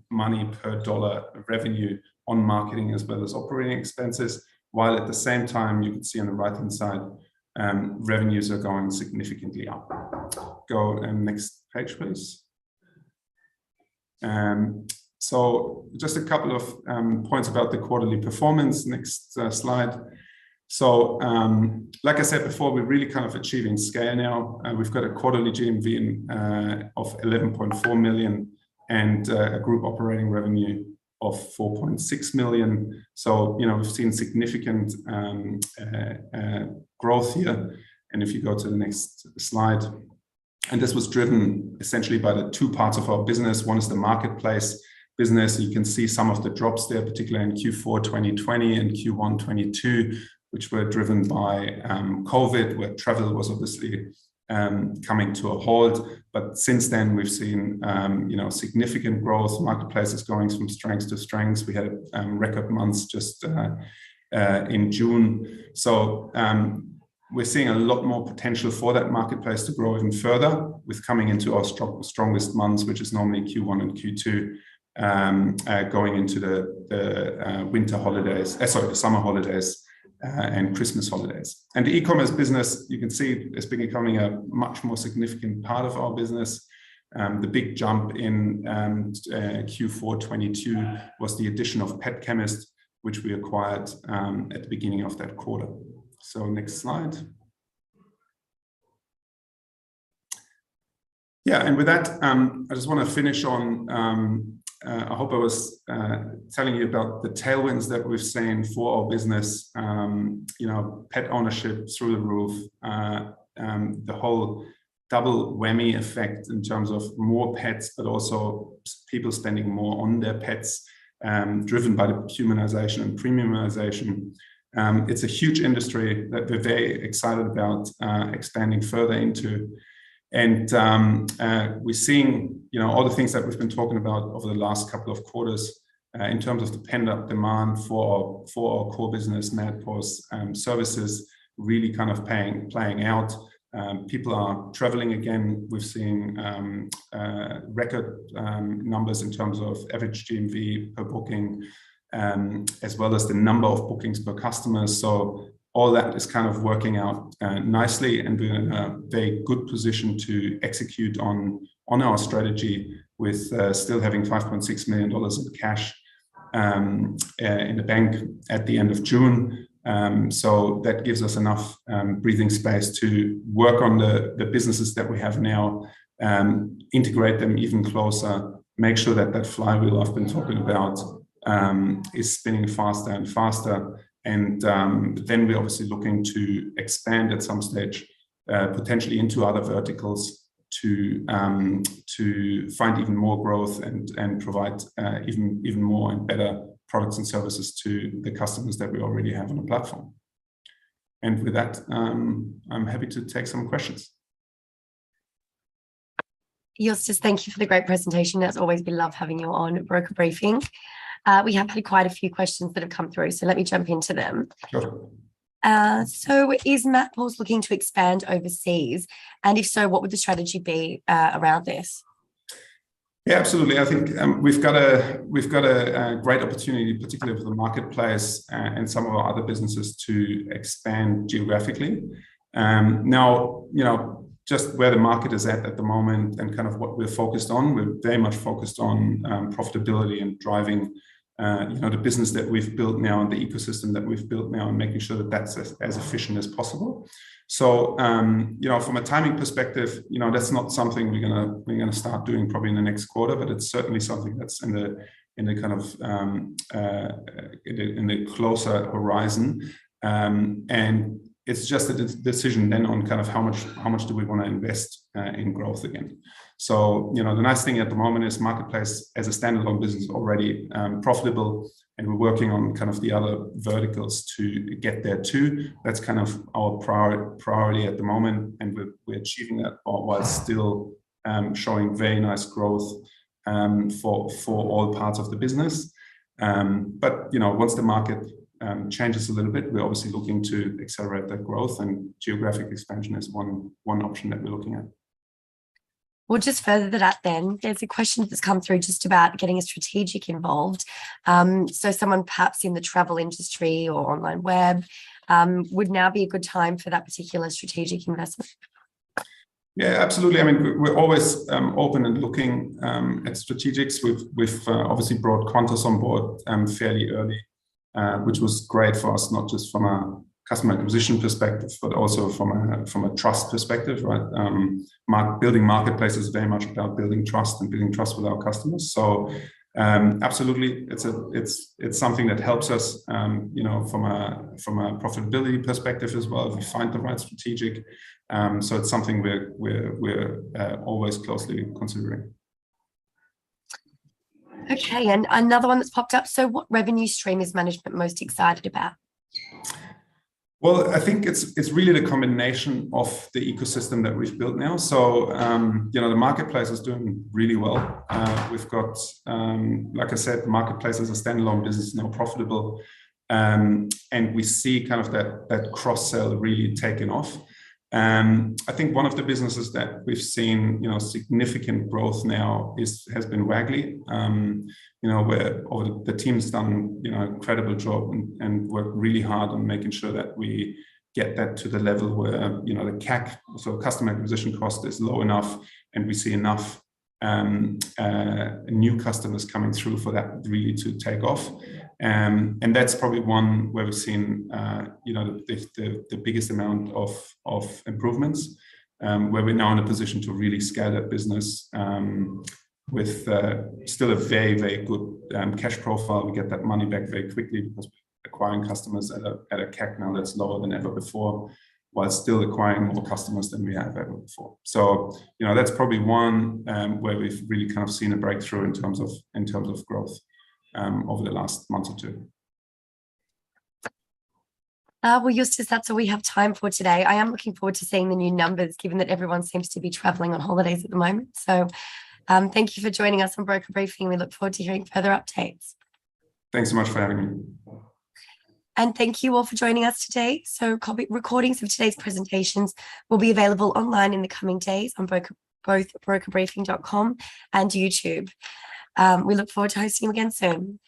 money per dollar of revenue on marketing as well as operating expenses, while at the same time, you can see on the right-hand side, revenues are going significantly up. Go next page, please. So just a couple of points about the quarterly performance. Next slide. So like I said before, we're really kind of achieving scale now. We've got a quarterly GMV of 11.4 million and a group operating revenue of 4.6 million. So, we've seen significant growth here. And if you go to the next slide, and this was driven essentially by the two parts of our business. One is the marketplace business. You can see some of the drops there, particularly in Q4 2020 and Q1 22, which were driven by COVID, where travel was obviously coming to a halt. But since then, we've seen significant growth. Marketplace is going from strength to strength. We had record months just in June. So we're seeing a lot more potential for that marketplace to grow even further, with coming into our strongest months, which is normally Q1 and Q2, going into the winter holidays, the summer holidays and Christmas holidays. And the e-commerce business, you can see, is becoming a much more significant part of our business. The big jump in Q4 22 was the addition of Pet Chemist, which we acquired at the beginning of that quarter. So next slide. Yeah, and with that, I just want to finish on, I hope I was telling you about the tailwinds that we've seen for our business, pet ownership through the roof, the whole double whammy effect in terms of more pets, but also people spending more on their pets, driven by the humanization and premiumization. It's a huge industry that we're very excited about expanding further into. And we're seeing, all the things that we've been talking about over the last couple of quarters in terms of the pent-up demand for our core business, Paws services, really kind of playing out. People are traveling again. We've seen record numbers in terms of average GMV per booking, as well as the number of bookings per customer. So all that is kind of working out nicely, and we're in a very good position to execute on our strategy with still having $5.6 million in cash in the bank at the end of June. So that gives us enough breathing space to work on the businesses that we have now, integrate them even closer, make sure that flywheel I've been talking about is spinning faster and faster. And then we're obviously looking to expand at some stage, potentially into other verticals to find even more growth and provide even more and better products and services to the customers that we already have on the platform. And with that, I'm happy to take some questions. Justus, thank you for the great presentation. As always, we love having you on Broker Briefing. We have had quite a few questions that have come through, so let me jump into them. Sure. So is Paws looking to expand overseas? And if so, what would the strategy be around this? Yeah, absolutely. I think we've got a great opportunity, particularly for the marketplace and some of our other businesses, to expand geographically. Now, just where the market is at the moment and kind of what we're focused on, we're very much focused on profitability and driving the business that we've built now and the ecosystem that we've built now, and making sure that that's as efficient as possible. So, from a timing perspective, that's not something we're gonna start doing probably in the next quarter, but it's certainly something that's in the kind of in the closer horizon. And it's just a decision then on kind of how much do we want to invest in growth again. So, the nice thing at the moment is marketplace as a standalone business already profitable. and we're working on kind of the other verticals to get there too. That's kind of our priority at the moment, and we're achieving that while still showing very nice growth for all parts of the business. But once the market changes a little bit, we're obviously looking to accelerate that growth, and geographic expansion is one option that we're looking at. Well, just further to that then, there's a question that's come through just about getting a strategic involved. So someone perhaps in the travel industry or online web, would now be a good time for that particular strategic investment? Yeah, absolutely. I mean, we're always open and looking at strategics. We've obviously brought Qantas on board fairly early, which was great for us, not just from a customer acquisition perspective, but also from a trust perspective, right? Building marketplaces is very much about building trust and building trust with our customers. So absolutely, it's something that helps us, from a profitability perspective as well, if we find the right strategic. So it's something we're always closely considering. Okay, and another one that's popped up. So what revenue stream is management most excited about? Well, I think it's really the combination of the ecosystem that we've built now. So, the marketplace is doing really well. We've got, like I said, the marketplace as a standalone business now profitable. And we see kind of that cross-sell really taking off. I think one of the businesses that we've seen, significant growth now has been Waggly, where the team's done, incredible job and worked really hard on making sure that we get that to the level where, the CAC, so customer acquisition cost, is low enough, and we see enough new customers coming through for that really to take off. And that's probably one where we've seen, the biggest amount of improvements, where we're now in a position to really scale that business with still a very, very good cash profile. We get that money back very quickly because we're acquiring customers at a CAC now that's lower than ever before, while still acquiring more customers than we have ever before. So, that's probably one where we've really kind of seen a breakthrough in terms of growth over the last month or two. Well, Justus, that's all we have time for today. I am looking forward to seeing the new numbers, given that everyone seems to be traveling on holidays at the moment. So thank you for joining us on Broker Briefing. We look forward to hearing further updates. Thanks so much for having me. And thank you all for joining us today. So recordings of today's presentations will be available online in the coming days on both brokerbriefing.com and YouTube. We look forward to hosting you again soon.